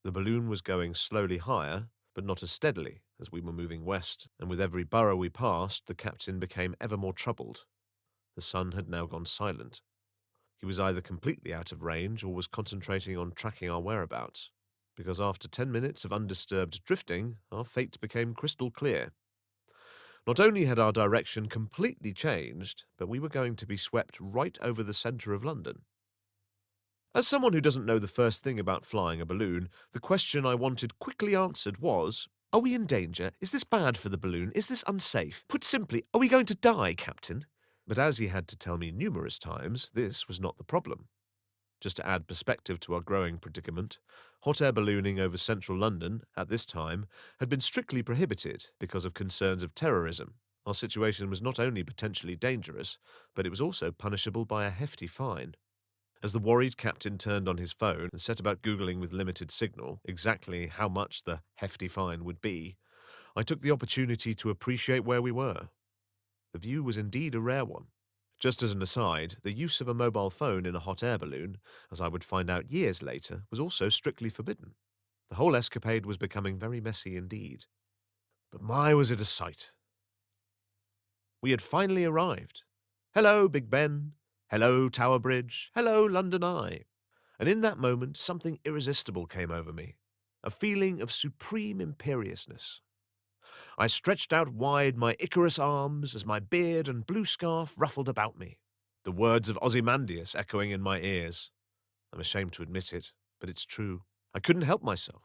The balloon was going slowly higher, but not as steadily as we were moving west, and with every borough we passed, the captain became ever more troubled. The sun had now gone silent. He was either completely out of range or was concentrating on tracking our whereabouts, because after 10 minutes of undisturbed drifting, our fate became crystal clear. Not only had our direction completely changed, but we were going to be swept right over the centre of London. As someone who doesn't know the first thing about flying a balloon, the question I wanted quickly answered was, "Are we in danger? Is this bad for the balloon? Is this unsafe? Put simply, are we going to die, Captain?" But as he had to tell me numerous times, this was not the problem. Just to add perspective to our growing predicament, hot air ballooning over central London, at this time, had been strictly prohibited because of concerns of terrorism. Our situation was not only potentially dangerous, but it was also punishable by a hefty fine. As the worried captain turned on his phone and set about Googling with limited signal exactly how much the hefty fine would be, I took the opportunity to appreciate where we were. The view was indeed a rare one. Just as an aside, the use of a mobile phone in a hot air balloon, as I would find out years later, was also strictly forbidden. The whole escapade was becoming very messy indeed. But my, was it a sight. We had finally arrived. Hello, Big Ben. Hello, Tower Bridge. Hello, London Eye. And in that moment, something irresistible came over me, a feeling of supreme imperiousness. I stretched out wide my Icarus arms as my beard and blue scarf ruffled about me, the words of Ozymandias echoing in my ears. I'm ashamed to admit it, but it's true. I couldn't help myself.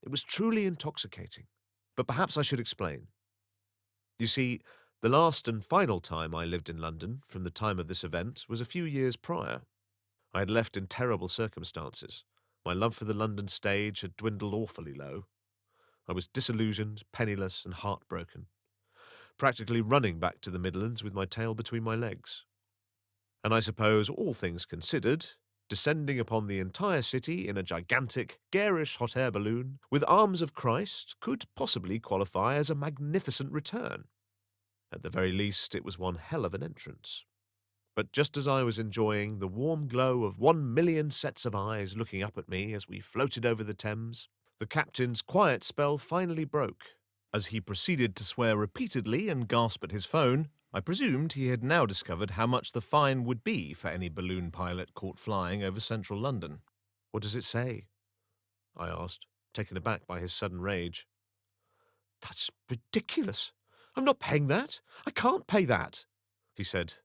It was truly intoxicating. But perhaps I should explain. You see, the last and final time I lived in London from the time of this event was a few years prior. I had left in terrible circumstances. My love for the London stage had dwindled awfully low. I was disillusioned, penniless, and heartbroken, practically running back to the Midlands with my tail between my legs. And I suppose, all things considered, descending upon the entire city in a gigantic, garish hot air balloon with arms of Christ could possibly qualify as a magnificent return. At the very least, it was one hell of an entrance. But just as I was enjoying the warm glow of 1 million sets of eyes looking up at me as we floated over the Thames, the captain's quiet spell finally broke. As he proceeded to swear repeatedly and gasp at his phone, I presumed he had now discovered how much the fine would be for any balloon pilot caught flying over central London. "What does it say?" I asked, taken aback by his sudden rage. "That's ridiculous. I'm not paying that. I can't pay that," he said,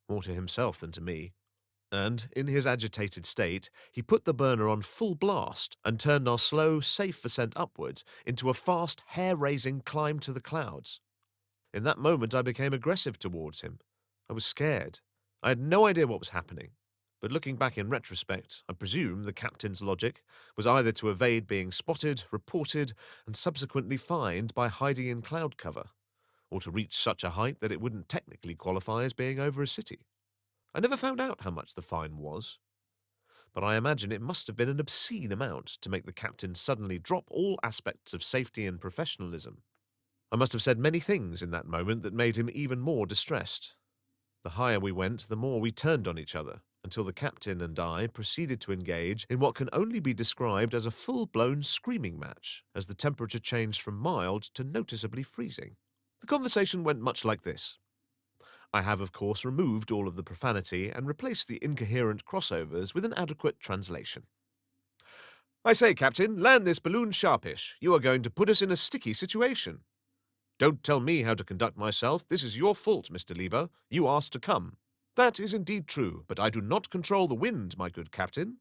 more to himself than to me. And, in his agitated state, he put the burner on full blast and turned our slow, safe ascent upwards into a fast, hair-raising climb to the clouds. In that moment I became aggressive towards him. I was scared. I had no idea what was happening. But looking back in retrospect, I presume the captain's logic was either to evade being spotted, reported, and subsequently fined by hiding in cloud cover, or to reach such a height that it wouldn't technically qualify as being over a city. I never found out how much the fine was, but I imagine it must have been an obscene amount to make the captain suddenly drop all aspects of safety and professionalism. I must have said many things in that moment that made him even more distressed. The higher we went, the more we turned on each other, until the captain and I proceeded to engage in what can only be described as a full-blown screaming match, as the temperature changed from mild to noticeably freezing. The conversation went much like this. I have, of course, removed all of the profanity and replaced the incoherent crossovers with an adequate translation. "I say, Captain, land this balloon sharpish. You are going to put us in a sticky situation. Don't tell me how to conduct myself. This is your fault, Mr. Lieber. You asked to come." "That is indeed true, but I do not control the wind, my good captain."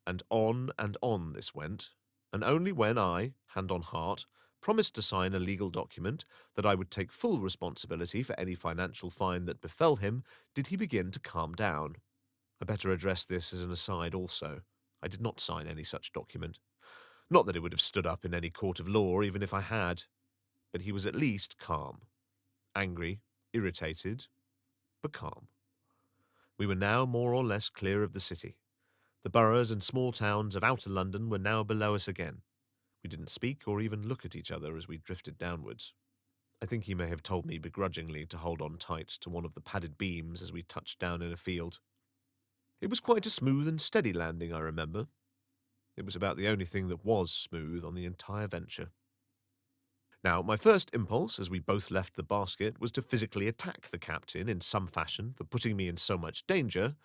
And on this went, and only when I, hand on heart, promised to sign a legal document that I would take full responsibility for any financial fine that befell him did he begin to calm down. I better address this as an aside also. I did not sign any such document. Not that it would have stood up in any court of law, even if I had. But he was at least calm. Angry, irritated, but calm. We were now more or less clear of the city. The boroughs and small towns of outer London were now below us again. We didn't speak or even look at each other as we drifted downwards. I think he may have told me begrudgingly to hold on tight to one of the padded beams as we touched down in a field. It was quite a smooth and steady landing, I remember. It was about the only thing that was smooth on the entire venture. Now, my first impulse, as we both left the basket, was to physically attack the captain in some fashion for putting me in so much danger,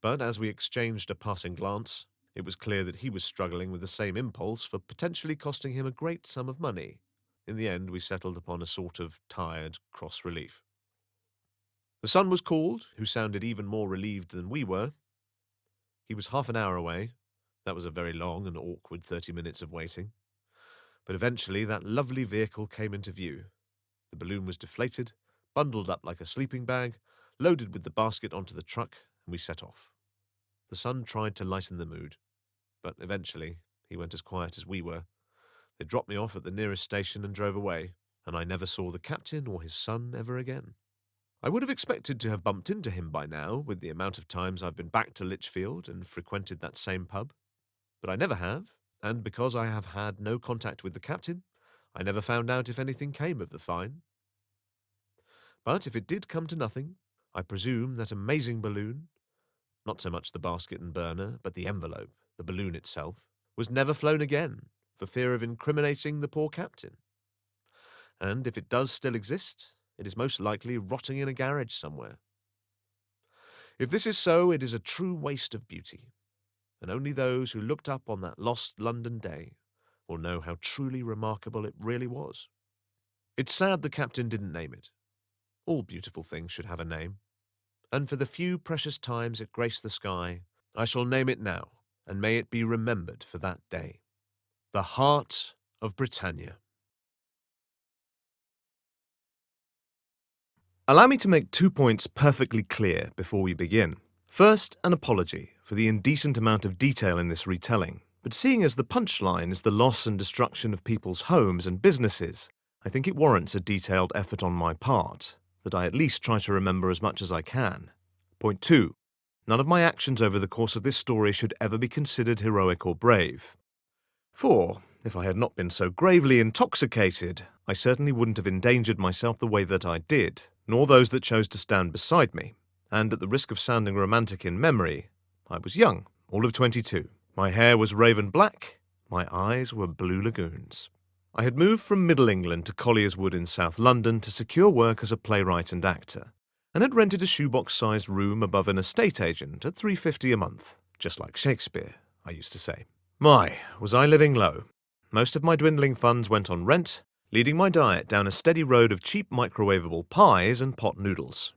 but as we exchanged a passing glance, it was clear that he was struggling with the same impulse for potentially costing him a great sum of money. In the end, we settled upon a sort of tired cross-relief. The son was called, who sounded even more relieved than we were. He was half an hour away. That was a very long and awkward 30 minutes of waiting. But eventually that lovely vehicle came into view. The balloon was deflated, bundled up like a sleeping bag, loaded with the basket onto the truck, and we set off. The son tried to lighten the mood, but eventually he went as quiet as we were. They dropped me off at the nearest station and drove away, and I never saw the captain or his son ever again. I would have expected to have bumped into him by now, with the amount of times I've been back to Lichfield and frequented that same pub. But I never have, and because I have had no contact with the captain, I never found out if anything came of the fine. But if it did come to nothing, I presume that amazing balloon, not so much the basket and burner, but the envelope, the balloon itself, was never flown again, for fear of incriminating the poor captain. And if it does still exist, it is most likely rotting in a garage somewhere. If this is so, it is a true waste of beauty, and only those who looked up on that lost London day will know how truly remarkable it really was. It's sad the captain didn't name it. All beautiful things should have a name, and for the few precious times it graced the sky, I shall name it now, and may it be remembered for that day. The Heart of Britannia. Allow me to make 2 points perfectly clear before we begin. First, an apology for the indecent amount of detail in this retelling, but seeing as the punchline is the loss and destruction of people's homes and businesses, I think it warrants a detailed effort on my part, that I at least try to remember as much as I can. Point 2. None of my actions over the course of this story should ever be considered heroic or brave. For, if I had not been so gravely intoxicated, I certainly wouldn't have endangered myself the way that I did, nor those that chose to stand beside me, and at the risk of sounding romantic in memory, I was young, all of 22. My hair was raven black, my eyes were blue lagoons. I had moved from Middle England to Collier's Wood in South London to secure work as a playwright and actor, and had rented a shoebox-sized room above an estate agent at £3.50 a month, just like Shakespeare, I used to say. My, was I living low. Most of my dwindling funds went on rent, leading my diet down a steady road of cheap microwavable pies and pot noodles.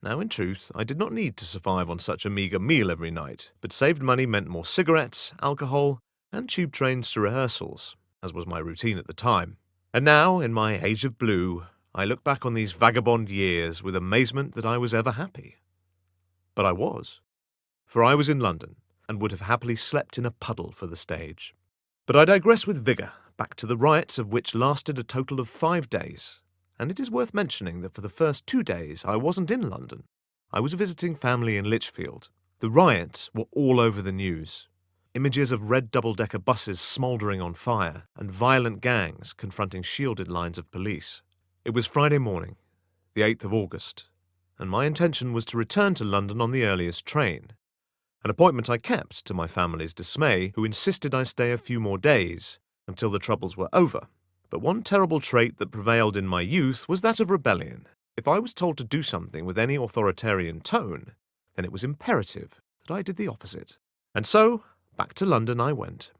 Now, in truth, I did not need to survive on such a meagre meal every night, but saved money meant more cigarettes, alcohol, and tube trains to rehearsals, as was my routine at the time. And now, in my age of blue, I look back on these vagabond years with amazement that I was ever happy. But I was. For I was in London, and would have happily slept in a puddle for the stage. But I digress with vigour, back to the riots of which lasted a total of 5 days. And it is worth mentioning that for the first 2 days I wasn't in London. I was visiting family in Lichfield. The riots were all over the news. Images of red double-decker buses smouldering on fire and violent gangs confronting shielded lines of police. It was Friday morning, the 8th of August, and my intention was to return to London on the earliest train, an appointment I kept to my family's dismay, who insisted I stay a few more days until the troubles were over. But one terrible trait that prevailed in my youth was that of rebellion. If I was told to do something with any authoritarian tone, then it was imperative that I did the opposite. And so, back to London I went.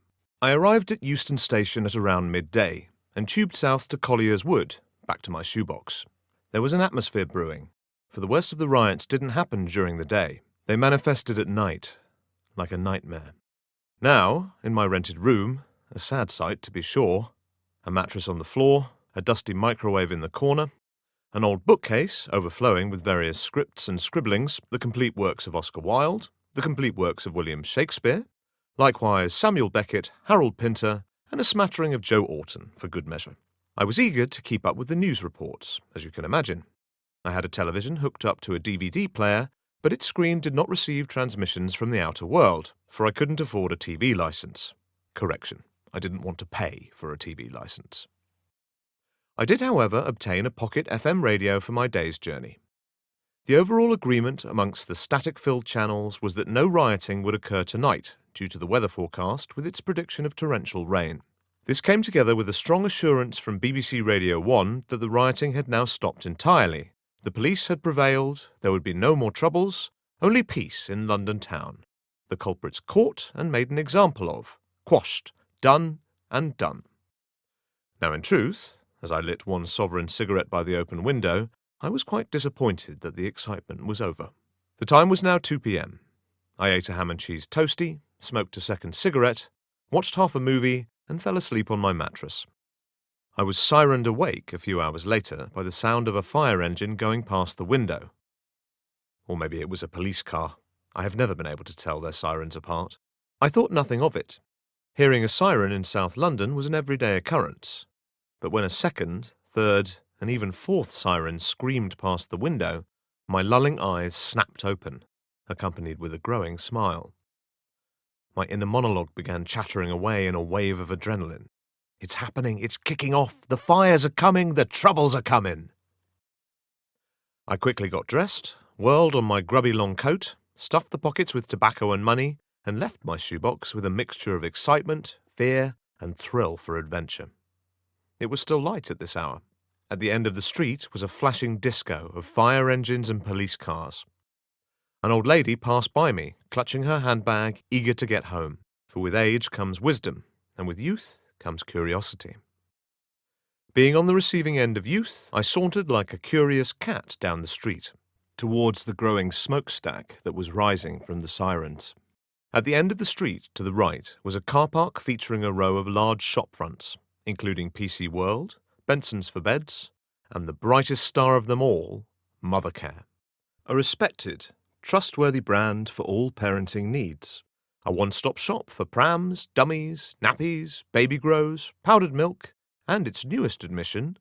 I arrived at Euston Station at around midday, and tubed south to Collier's Wood, back to my shoebox. There was an atmosphere brewing, for the worst of the riots didn't happen during the day. They manifested at night, like a nightmare. Now, in my rented room, a sad sight to be sure, a mattress on the floor, a dusty microwave in the corner, an old bookcase overflowing with various scripts and scribblings, the complete works of Oscar Wilde, the complete works of William Shakespeare, likewise Samuel Beckett, Harold Pinter, and a smattering of Joe Orton, for good measure. I was eager to keep up with the news reports, as you can imagine. I had a television hooked up to a DVD player, but its screen did not receive transmissions from the outer world, for I couldn't afford a TV license. Correction. I didn't want to pay for a TV license. I did, however, obtain a pocket FM radio for my day's journey. The overall agreement amongst the static-filled channels was that no rioting would occur tonight, due to the weather forecast with its prediction of torrential rain. This came together with a strong assurance from BBC Radio 1 that the rioting had now stopped entirely. The police had prevailed, there would be no more troubles, only peace in London town. The culprits caught and made an example of, quashed, done and done. Now, in truth, as I lit one sovereign cigarette by the open window, I was quite disappointed that the excitement was over. The time was now 2 p.m. I ate a ham and cheese toastie, smoked a second cigarette, watched half a movie, and fell asleep on my mattress. I was sirened awake a few hours later by the sound of a fire engine going past the window. Or maybe it was a police car. I have never been able to tell their sirens apart. I thought nothing of it. Hearing a siren in South London was an everyday occurrence. But when a second, third, and even fourth siren screamed past the window, my lulling eyes snapped open, accompanied with a growing smile. My inner monologue began chattering away in a wave of adrenaline. It's happening, it's kicking off, the fires are coming, the troubles are coming. I quickly got dressed, whirled on my grubby long coat, stuffed the pockets with tobacco and money, and left my shoebox with a mixture of excitement, fear, and thrill for adventure. It was still light at this hour. At the end of the street was a flashing disco of fire engines and police cars. An old lady passed by me, clutching her handbag, eager to get home. For with age comes wisdom, and with youth comes curiosity. Being on the receiving end of youth, I sauntered like a curious cat down the street, towards the growing smokestack that was rising from the sirens. At the end of the street, to the right, was a car park featuring a row of large shop fronts, including PC World, Benson's for Beds, and the brightest star of them all, Mothercare. A respected, trustworthy brand for all parenting needs. A one-stop shop for prams, dummies, nappies, baby grows, powdered milk, and its newest admission,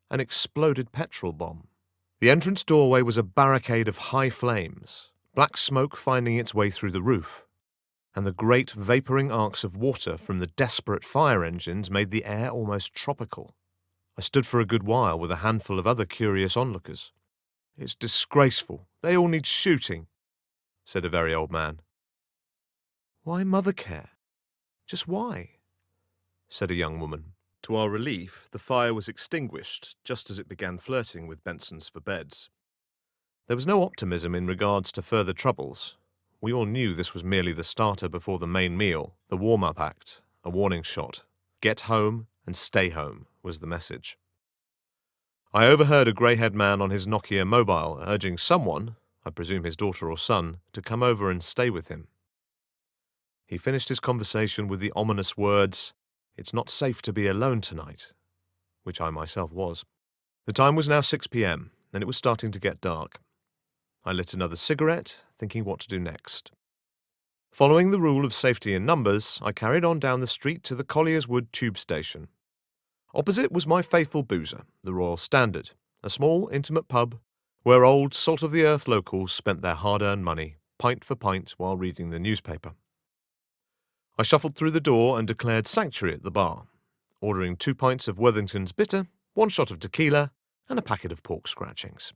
an exploded petrol bomb. The entrance doorway was a barricade of high flames, black smoke finding its way through the roof, and the great vapouring arcs of water from the desperate fire engines made the air almost tropical. I stood for a good while with a handful of other curious onlookers. "It's disgraceful. They all need shooting," said a very old man. "Why Mothercare? Just why?" said a young woman. To our relief, the fire was extinguished just as it began flirting with Benson's for beds. There was no optimism in regards to further troubles. We all knew this was merely the starter before the main meal, the warm-up act, a warning shot. Get home and stay home was the message. I overheard a grey-haired man on his Nokia mobile urging someone, I presume his daughter or son, to come over and stay with him. He finished his conversation with the ominous words, "It's not safe to be alone tonight," which I myself was. The time was now 6 p.m, and it was starting to get dark. I lit another cigarette, thinking what to do next. Following the rule of safety in numbers, I carried on down the street to the Collier's Wood tube station. Opposite was my faithful boozer, the Royal Standard, a small, intimate pub where old salt-of-the-earth locals spent their hard-earned money, pint for pint, while reading the newspaper. I shuffled through the door and declared sanctuary at the bar, ordering 2 pints of Worthington's Bitter, 1 shot of tequila, and a packet of pork scratchings.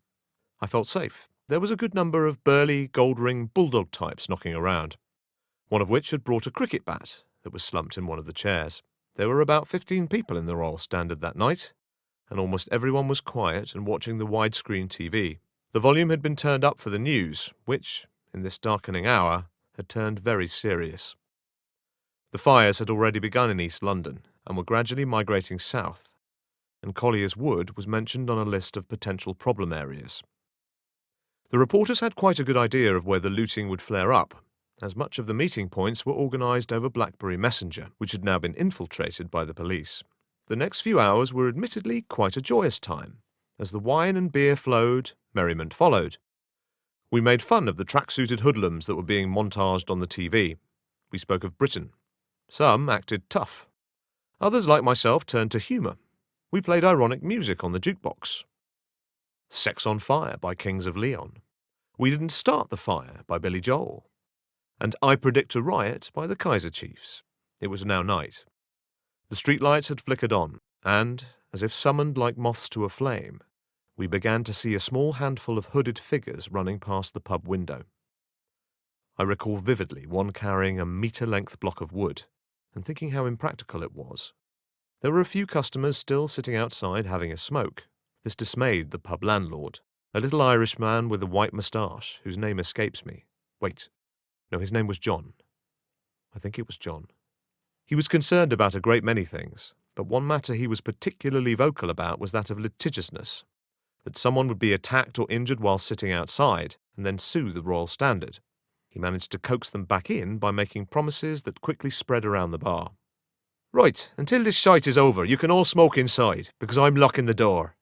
I felt safe. There was a good number of burly, gold-ring bulldog types knocking around, one of which had brought a cricket bat that was slumped in one of the chairs. There were about 15 people in the Royal Standard that night, and almost everyone was quiet and watching the widescreen TV. The volume had been turned up for the news, which, in this darkening hour, had turned very serious. The fires had already begun in East London and were gradually migrating south, and Collier's Wood was mentioned on a list of potential problem areas. The reporters had quite a good idea of where the looting would flare up, as much of the meeting points were organised over BlackBerry Messenger, which had now been infiltrated by the police. The next few hours were admittedly quite a joyous time. As the wine and beer flowed, merriment followed. We made fun of the track-suited hoodlums that were being montaged on the TV. We spoke of Britain. Some acted tough. Others, like myself, turned to humour. We played ironic music on the jukebox. Sex on Fire by Kings of Leon. We Didn't Start the Fire by Billy Joel. And I Predict a Riot by the Kaiser Chiefs. It was now night. The streetlights had flickered on, and, as if summoned like moths to a flame, we began to see a small handful of hooded figures running past the pub window. I recall vividly one carrying a metre-length block of wood, and thinking how impractical it was. There were a few customers still sitting outside having a smoke. This dismayed the pub landlord, a little Irish man with a white moustache, whose name escapes me. Wait, no, his name was John. I think it was John. He was concerned about a great many things, but one matter he was particularly vocal about was that of litigiousness, that someone would be attacked or injured while sitting outside, and then sue the Royal Standard. He managed to coax them back in by making promises that quickly spread around the bar. "Right, until this shite is over, you can all smoke inside, because I'm locking the door."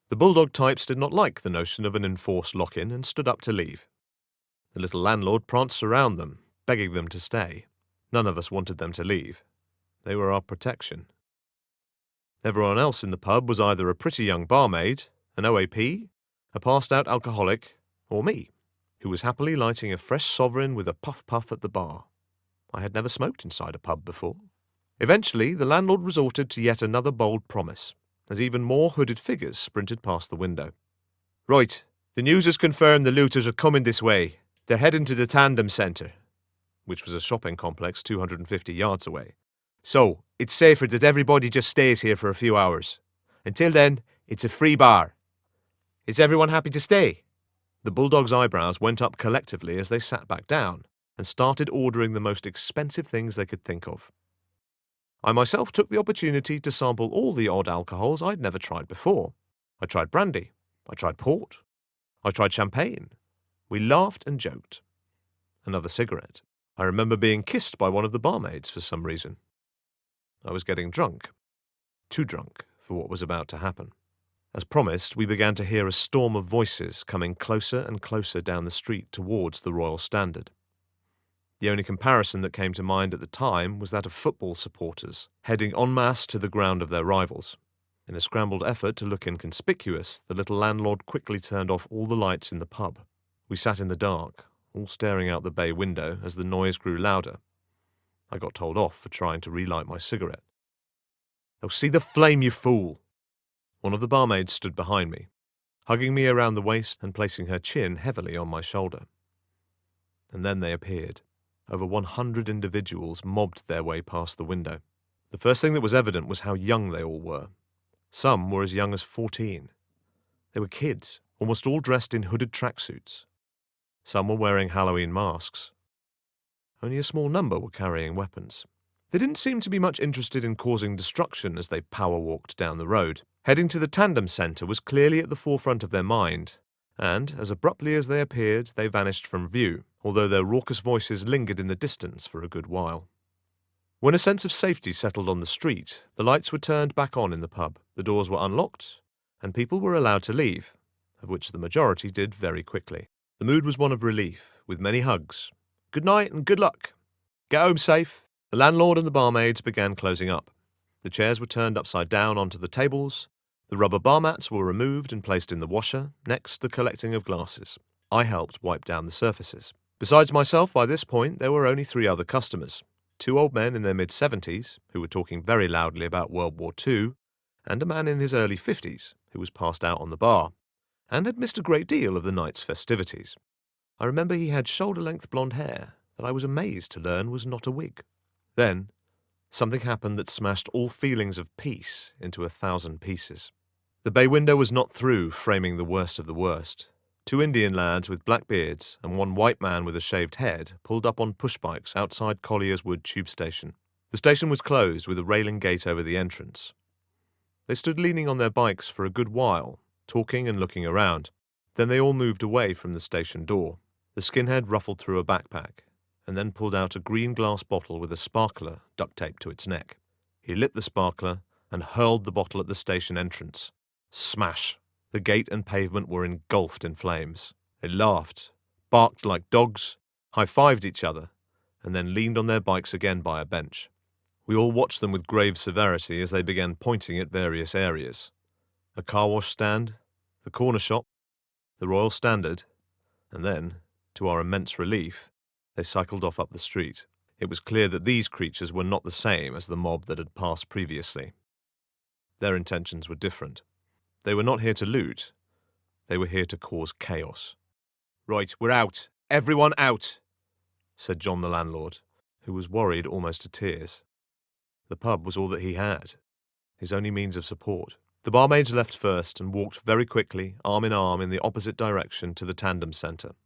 The bulldog types did not like the notion of an enforced lock-in and stood up to leave. The little landlord pranced around them, begging them to stay. None of us wanted them to leave. They were our protection. Everyone else in the pub was either a pretty young barmaid, an OAP, a passed-out alcoholic, or me, who was happily lighting a fresh sovereign with a puff-puff at the bar. I had never smoked inside a pub before. Eventually, the landlord resorted to yet another bold promise, as even more hooded figures sprinted past the window. "Right, the news has confirmed the looters are coming this way. They're heading to the Tandem Centre," which was a shopping complex 250 yards away. "So, it's safer that everybody just stays here for a few hours. Until then, it's a free bar. Is everyone happy to stay?" The bulldog's eyebrows went up collectively as they sat back down and started ordering the most expensive things they could think of. I myself took the opportunity to sample all the odd alcohols I'd never tried before. I tried brandy. I tried port. I tried champagne. We laughed and joked. Another cigarette. I remember being kissed by one of the barmaids for some reason. I was getting drunk. Too drunk for what was about to happen. As promised, we began to hear a storm of voices coming closer and closer down the street towards the Royal Standard. The only comparison that came to mind at the time was that of football supporters, heading en masse to the ground of their rivals. In a scrambled effort to look inconspicuous, the little landlord quickly turned off all the lights in the pub. We sat in the dark, all staring out the bay window as the noise grew louder. I got told off for trying to relight my cigarette. "Oh, see the flame, you fool!" One of the barmaids stood behind me. hugging me around the waist and placing her chin heavily on my shoulder. And then they appeared. Over 100 individuals mobbed their way past the window. The first thing that was evident was how young they all were. Some were as young as 14. They were kids, almost all dressed in hooded tracksuits. Some were wearing Halloween masks. Only a small number were carrying weapons. They didn't seem to be much interested in causing destruction as they power-walked down the road. Heading to the Tandem Centre was clearly at the forefront of their mind, and, as abruptly as they appeared, they vanished from view, although their raucous voices lingered in the distance for a good while. When a sense of safety settled on the street, the lights were turned back on in the pub, the doors were unlocked, and people were allowed to leave, of which the majority did very quickly. The mood was one of relief, with many hugs. Good night and good luck. Get home safe. The landlord and the barmaids began closing up. The chairs were turned upside down onto the tables. The rubber bar mats were removed and placed in the washer, next the collecting of glasses. I helped wipe down the surfaces. Besides myself, by this point, there were only 3 other customers. 2 old men in their mid-70s, who were talking very loudly about World War II, and a man in his early 50s, who was passed out on the bar, and had missed a great deal of the night's festivities. I remember he had shoulder-length blonde hair that I was amazed to learn was not a wig. Then, something happened that smashed all feelings of peace into 1,000 pieces. The bay window was not through, framing the worst of the worst. 2 Indian lads with black beards and 1 white man with a shaved head pulled up on push-bikes outside Collier's Wood tube station. The station was closed with a railing gate over the entrance. They stood leaning on their bikes for a good while, talking and looking around. Then they all moved away from the station door. The skinhead ruffled through a backpack and then pulled out a green glass bottle with a sparkler duct-taped to its neck. He lit the sparkler and hurled the bottle at the station entrance. Smash! The gate and pavement were engulfed in flames. They laughed, barked like dogs, high-fived each other, and then leaned on their bikes again by a bench. We all watched them with grave severity as they began pointing at various areas. A car wash stand, the corner shop, the Royal Standard, and then, to our immense relief, they cycled off up the street. It was clear that these creatures were not the same as the mob that had passed previously. Their intentions were different. They were not here to loot. They were here to cause chaos. "Right, we're out. Everyone out," said John the landlord, who was worried almost to tears. The pub was all that he had, his only means of support. The barmaids left first and walked very quickly, arm in arm, in the opposite direction to the Tandem Centre,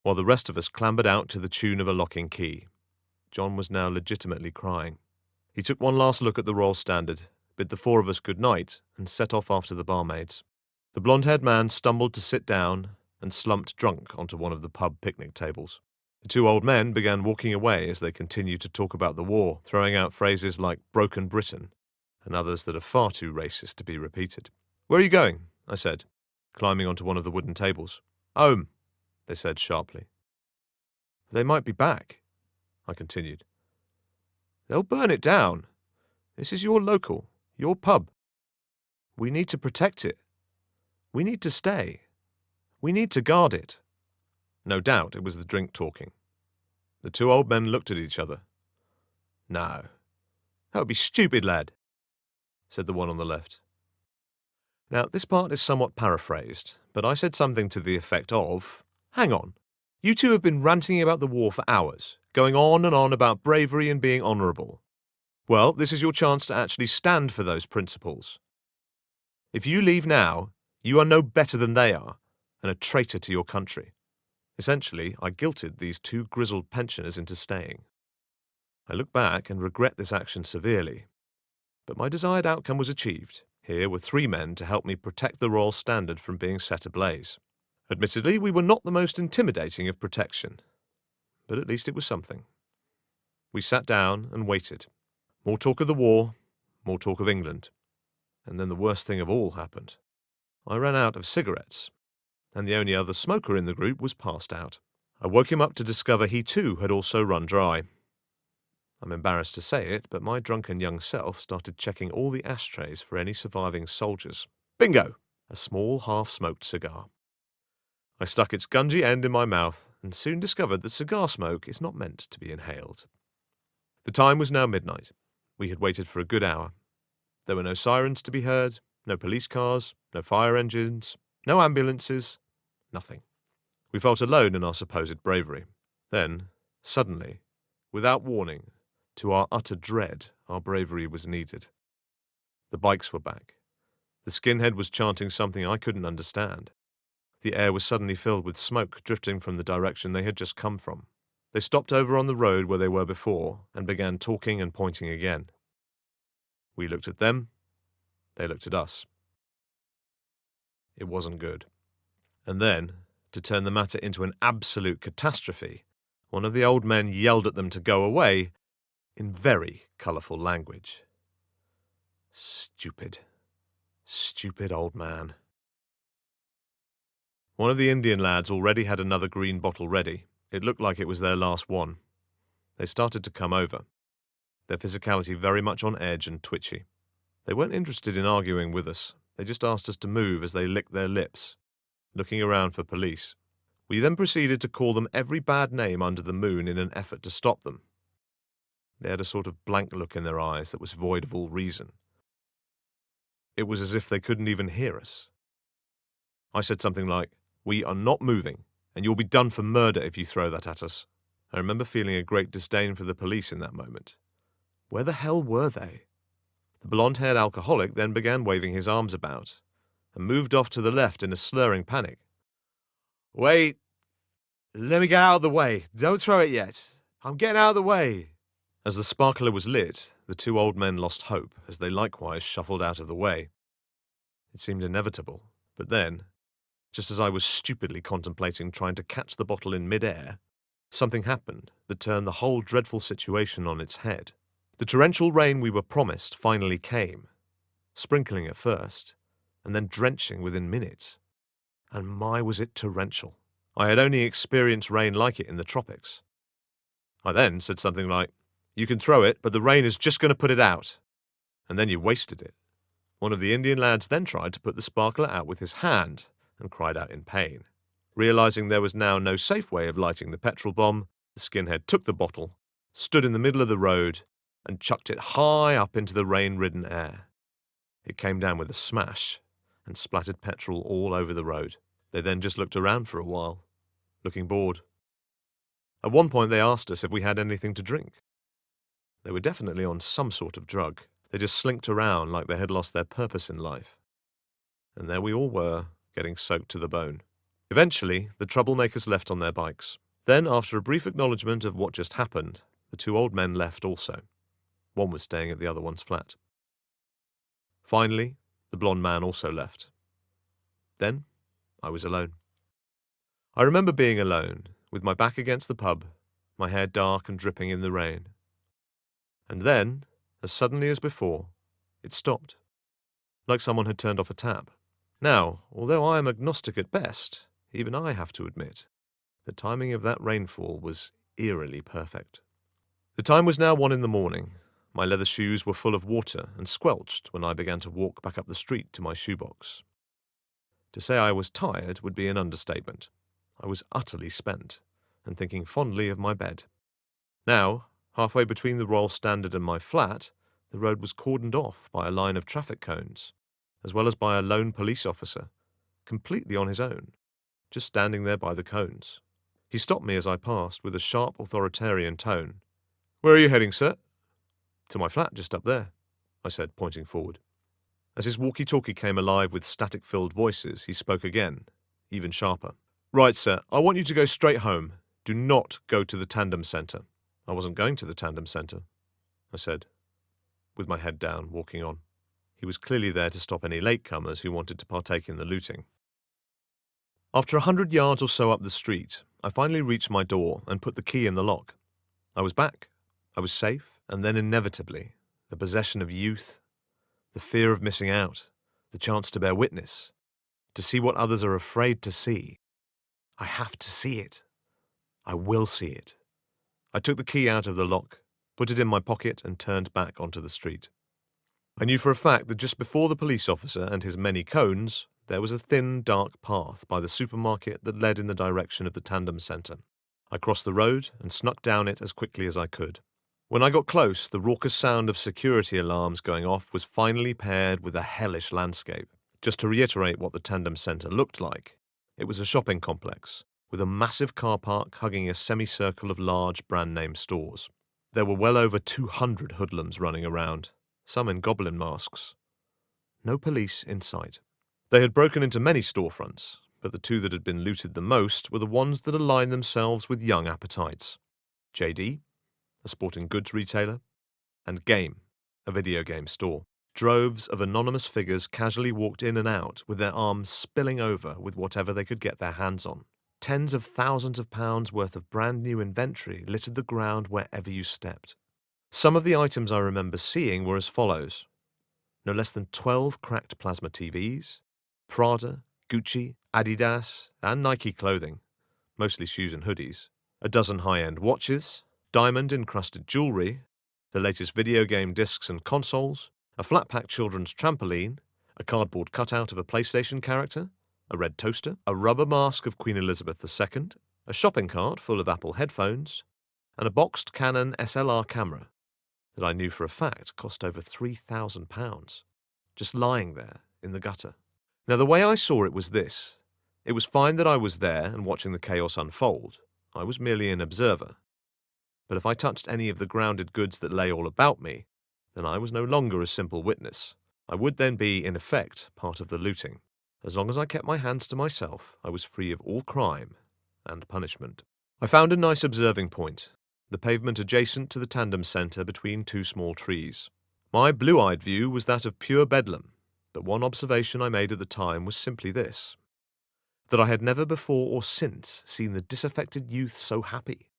while the rest of us clambered out to the tune of a locking key. John was now legitimately crying. He took one last look at the Royal Standard, bid the 4 of us good night, and set off after the barmaids. The blonde-haired man stumbled to sit down and slumped drunk onto one of the pub picnic tables. The 2 old men began walking away as they continued to talk about the war, throwing out phrases like "broken Britain" and others that are far too racist to be repeated. "Where are you going?" I said, climbing onto one of the wooden tables. "Home," they said sharply. "They might be back," I continued. "They'll burn it down. This is your local, your pub. We need to protect it. We need to stay. We need to guard it." No doubt it was the drink talking. The 2 old men looked at each other. "No, that would be stupid, lad," said the one on the left. Now, this part is somewhat paraphrased, but I said something to the effect of, "Hang on, you 2 have been ranting about the war for hours, going on and on about bravery and being honourable. Well, this is your chance to actually stand for those principles. If you leave now, you are no better than they are, and a traitor to your country." Essentially, I guilted these 2 grizzled pensioners into staying. I look back and regret this action severely, but my desired outcome was achieved. Here were 3 men to help me protect the Royal Standard from being set ablaze. Admittedly, we were not the most intimidating of protection, but at least it was something. We sat down and waited. More talk of the war, more talk of England. And then the worst thing of all happened. I ran out of cigarettes, and the only other smoker in the group was passed out. I woke him up to discover he too had also run dry. I'm embarrassed to say it, but my drunken young self started checking all the ashtrays for any surviving soldiers. Bingo! A small half-smoked cigar. I stuck its gungy end in my mouth and soon discovered that cigar smoke is not meant to be inhaled. The time was now midnight. We had waited for a good hour. There were no sirens to be heard, no police cars, no fire engines, No ambulances, nothing. We felt alone in our supposed bravery. Then, suddenly, without warning, to our utter dread, our bravery was needed. The bikes were back. The skinhead was chanting something I couldn't understand. The air was suddenly filled with smoke drifting from the direction they had just come from. They stopped over on the road where they were before and began talking and pointing again. We looked at them. They looked at us. It wasn't good. And then, to turn the matter into an absolute catastrophe, one of the old men yelled at them to go away in very colourful language. Stupid, stupid old man. One of the Indian lads already had another green bottle ready. It looked like it was their last one. They started to come over, their physicality very much on edge and twitchy. They weren't interested in arguing with us. They just asked us to move as they licked their lips, looking around for police. We then proceeded to call them every bad name under the moon in an effort to stop them. They had a sort of blank look in their eyes that was void of all reason. It was as if they couldn't even hear us. I said something like, "We are not moving, and you'll be done for murder if you throw that at us." I remember feeling a great disdain for the police in that moment. Where the hell were they? The blonde-haired alcoholic then began waving his arms about, and moved off to the left in a slurring panic. "Wait! Let me get out of the way! Don't throw it yet! I'm getting out of the way!" As the sparkler was lit, the two old men lost hope as they likewise shuffled out of the way. It seemed inevitable, but then, just as I was stupidly contemplating trying to catch the bottle in mid-air, something happened that turned the whole dreadful situation on its head. The torrential rain we were promised finally came, sprinkling at first, and then drenching within minutes. And my was it torrential. I had only experienced rain like it in the tropics. I then said something like, "You can throw it, but the rain is just going to put it out." And then you wasted it. One of the Indian lads then tried to put the sparkler out with his hand and cried out in pain. Realizing there was now no safe way of lighting the petrol bomb, the skinhead took the bottle, stood in the middle of the road, and chucked it high up into the rain-ridden air. It came down with a smash and splattered petrol all over the road. They then just looked around for a while, looking bored. At one point they asked us if we had anything to drink. They were definitely on some sort of drug. They just slinked around like they had lost their purpose in life. And there we all were, getting soaked to the bone. Eventually, the troublemakers left on their bikes. Then, after a brief acknowledgement of what just happened, the two old men left also. One was staying at the other one's flat. Finally, the blonde man also left. Then, I was alone. I remember being alone, with my back against the pub, my hair dark and dripping in the rain. And then, as suddenly as before, it stopped, like someone had turned off a tap. Now, although I am agnostic at best, even I have to admit, the timing of that rainfall was eerily perfect. The time was now 1 a.m. My leather shoes were full of water and squelched when I began to walk back up the street to my shoebox. To say I was tired would be an understatement. I was utterly spent, and thinking fondly of my bed. Now, halfway between the Royal Standard and my flat, the road was cordoned off by a line of traffic cones, as well as by a lone police officer, completely on his own, just standing there by the cones. He stopped me as I passed with a sharp authoritarian tone. "Where are you heading, sir?" "To my flat, just up there," I said, pointing forward. As his walkie-talkie came alive with static-filled voices, he spoke again, even sharper. "Right, sir, I want you to go straight home. Do not go to the Tandem Centre." "I wasn't going to the Tandem Centre," I said, with my head down, walking on. He was clearly there to stop any latecomers who wanted to partake in the looting. After 100 yards or so up the street, I finally reached my door and put the key in the lock. I was back. I was safe, and then inevitably, the possession of youth, the fear of missing out, the chance to bear witness, to see what others are afraid to see. I have to see it. I will see it. I took the key out of the lock, put it in my pocket, and turned back onto the street. I knew for a fact that just before the police officer and his many cones, there was a thin, dark path by the supermarket that led in the direction of the Tandem Centre. I crossed the road and snuck down it as quickly as I could. When I got close, the raucous sound of security alarms going off was finally paired with a hellish landscape. Just to reiterate what the Tandem Centre looked like, it was a shopping complex with a massive car park hugging a semicircle of large brand-name stores. There were well over 200 hoodlums running around, some in goblin masks. No police in sight. They had broken into many storefronts, but the two that had been looted the most were the ones that aligned themselves with young appetites. JD, a sporting goods retailer, and Game, a video game store. Droves of anonymous figures casually walked in and out with their arms spilling over with whatever they could get their hands on. Tens of thousands of pounds worth of brand new inventory littered the ground wherever you stepped. Some of the items I remember seeing were as follows. No less than 12 cracked plasma TVs, Prada, Gucci, Adidas, and Nike clothing, mostly shoes and hoodies, a dozen high-end watches, diamond-encrusted jewelry, the latest video game discs and consoles, a flat-pack children's trampoline, a cardboard cutout of a PlayStation character, a red toaster, a rubber mask of Queen Elizabeth II, a shopping cart full of Apple headphones, and a boxed Canon SLR camera that I knew for a fact cost over £3,000, just lying there in the gutter. Now, the way I saw it was this. It was fine that I was there and watching the chaos unfold. I was merely an observer. But if I touched any of the grounded goods that lay all about me, then I was no longer a simple witness. I would then be, in effect, part of the looting. As long as I kept my hands to myself, I was free of all crime and punishment. I found a nice observing point, the pavement adjacent to the Tandem Centre between two small trees. My blue-eyed view was that of pure bedlam, but one observation I made at the time was simply this, that I had never before or since seen the disaffected youth so happy.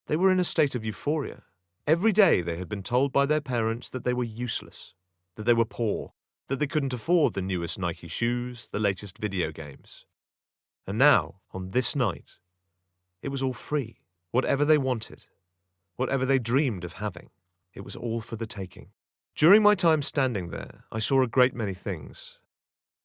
They were in a state of euphoria. Every day they had been told by their parents that they were useless, that they were poor, that they couldn't afford the newest Nike shoes, the latest video games. And now, on this night, it was all free. Whatever they wanted, whatever they dreamed of having, it was all for the taking. During my time standing there, I saw a great many things.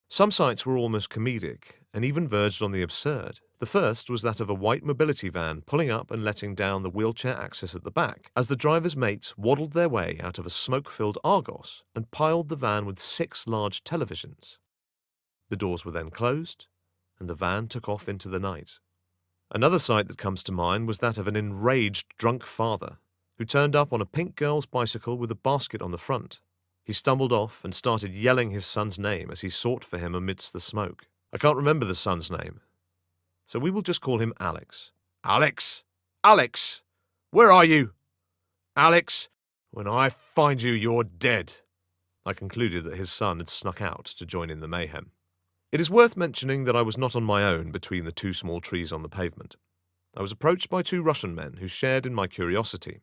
Some sights were almost comedic, and even verged on the absurd. The first was that of a white mobility van pulling up and letting down the wheelchair access at the back, as the driver's mates waddled their way out of a smoke-filled Argos and piled the van with 6 large televisions. The doors were then closed, and the van took off into the night. Another sight that comes to mind was that of an enraged drunk father who turned up on a pink girl's bicycle with a basket on the front. He stumbled off and started yelling his son's name as he sought for him amidst the smoke. I can't remember the son's name, so we will just call him Alex. Alex! Alex! Where are you? Alex! When I find you, you're dead. I concluded that his son had snuck out to join in the mayhem. It is worth mentioning that I was not on my own between the 2 small trees on the pavement. I was approached by 2 Russian men who shared in my curiosity.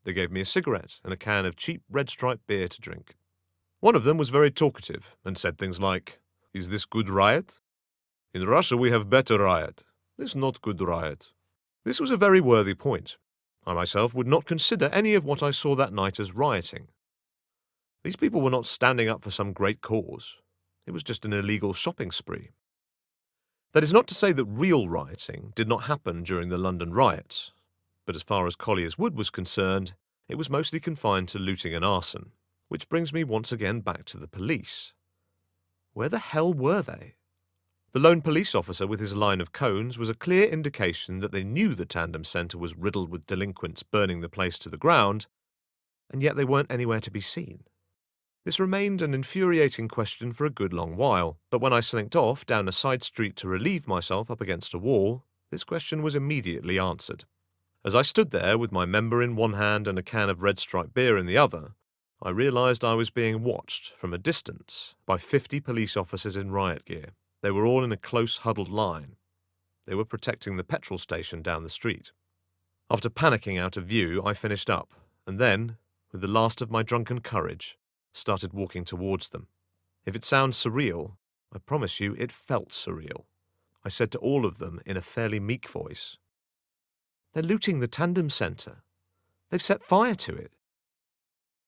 They gave me a cigarette and a can of cheap red-striped beer to drink. One of them was very talkative and said things like, "Is this good riot? In Russia we have better riot. This not good riot." This was a very worthy point. I myself would not consider any of what I saw that night as rioting. These people were not standing up for some great cause. It was just an illegal shopping spree. That is not to say that real rioting did not happen during the London riots, but as far as Collier's Wood was concerned, it was mostly confined to looting and arson, which brings me once again back to the police. Where the hell were they? The lone police officer with his line of cones was a clear indication that they knew the Tandem Centre was riddled with delinquents burning the place to the ground, and yet they weren't anywhere to be seen. This remained an infuriating question for a good long while, but when I slinked off down a side street to relieve myself up against a wall, this question was immediately answered. As I stood there with my member in one hand and a can of red-striped beer in the other, I realised I was being watched from a distance by 50 police officers in riot gear. They were all in a close huddled line. They were protecting the petrol station down the street. After panicking out of view, I finished up, and then, with the last of my drunken courage, started walking towards them. If it sounds surreal, I promise you it felt surreal. I said to all of them in a fairly meek voice, "They're looting the Tandem Centre. They've set fire to it.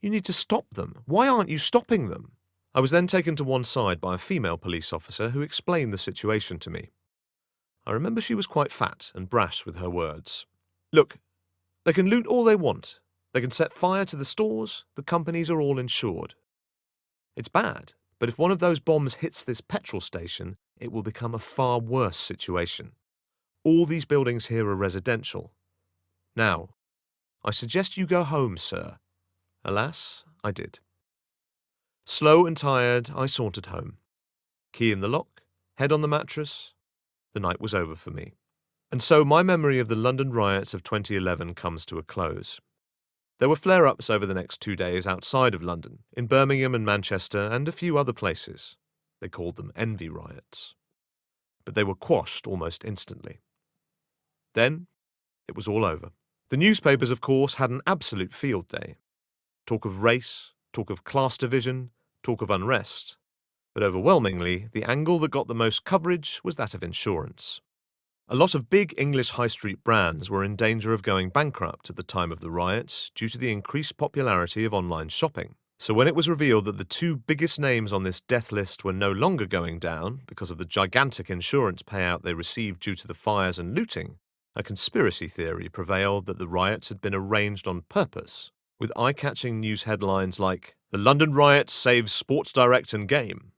You need to stop them. Why aren't you stopping them?" I was then taken to one side by a female police officer who explained the situation to me. I remember she was quite fat and brash with her words. "Look, they can loot all they want. They can set fire to the stores. The companies are all insured. It's bad, But if one of those bombs hits this petrol station, it will become a far worse situation. All these buildings here are residential. Now, I suggest you go home, sir. Alas, I did. Slow and tired, I sauntered home. Key in the lock, head on the mattress. The night was over for me. And so my memory of the London riots of 2011 comes to a close. There were flare-ups over the next 2 days outside of London, in Birmingham and Manchester and a few other places. They called them envy riots. But they were quashed almost instantly. Then, it was all over. The newspapers, of course, had an absolute field day. Talk of race, talk of class division, talk of unrest. But overwhelmingly, the angle that got the most coverage was that of insurance. A lot of big English high street brands were in danger of going bankrupt at the time of the riots due to the increased popularity of online shopping. So when it was revealed that the two biggest names on this death list were no longer going down because of the gigantic insurance payout they received due to the fires and looting, a conspiracy theory prevailed that the riots had been arranged on purpose, with eye-catching news headlines like, "The London riots save Sports Direct and Game,"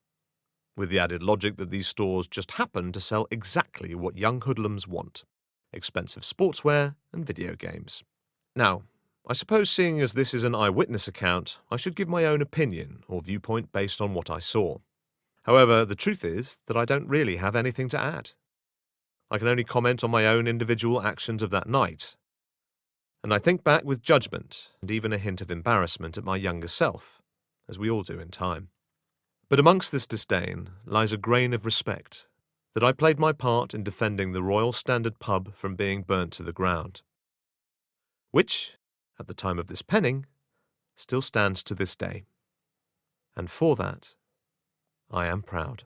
with the added logic that these stores just happen to sell exactly what young hoodlums want: expensive sportswear and video games. Now, I suppose seeing as this is an eyewitness account, I should give my own opinion or viewpoint based on what I saw. However, the truth is that I don't really have anything to add. I can only comment on my own individual actions of that night, and I think back with judgment and even a hint of embarrassment at my younger self, as we all do in time. But amongst this disdain lies a grain of respect that I played my part in defending the Royal Standard pub from being burnt to the ground, which, at the time of this penning, still stands to this day. And for that, I am proud.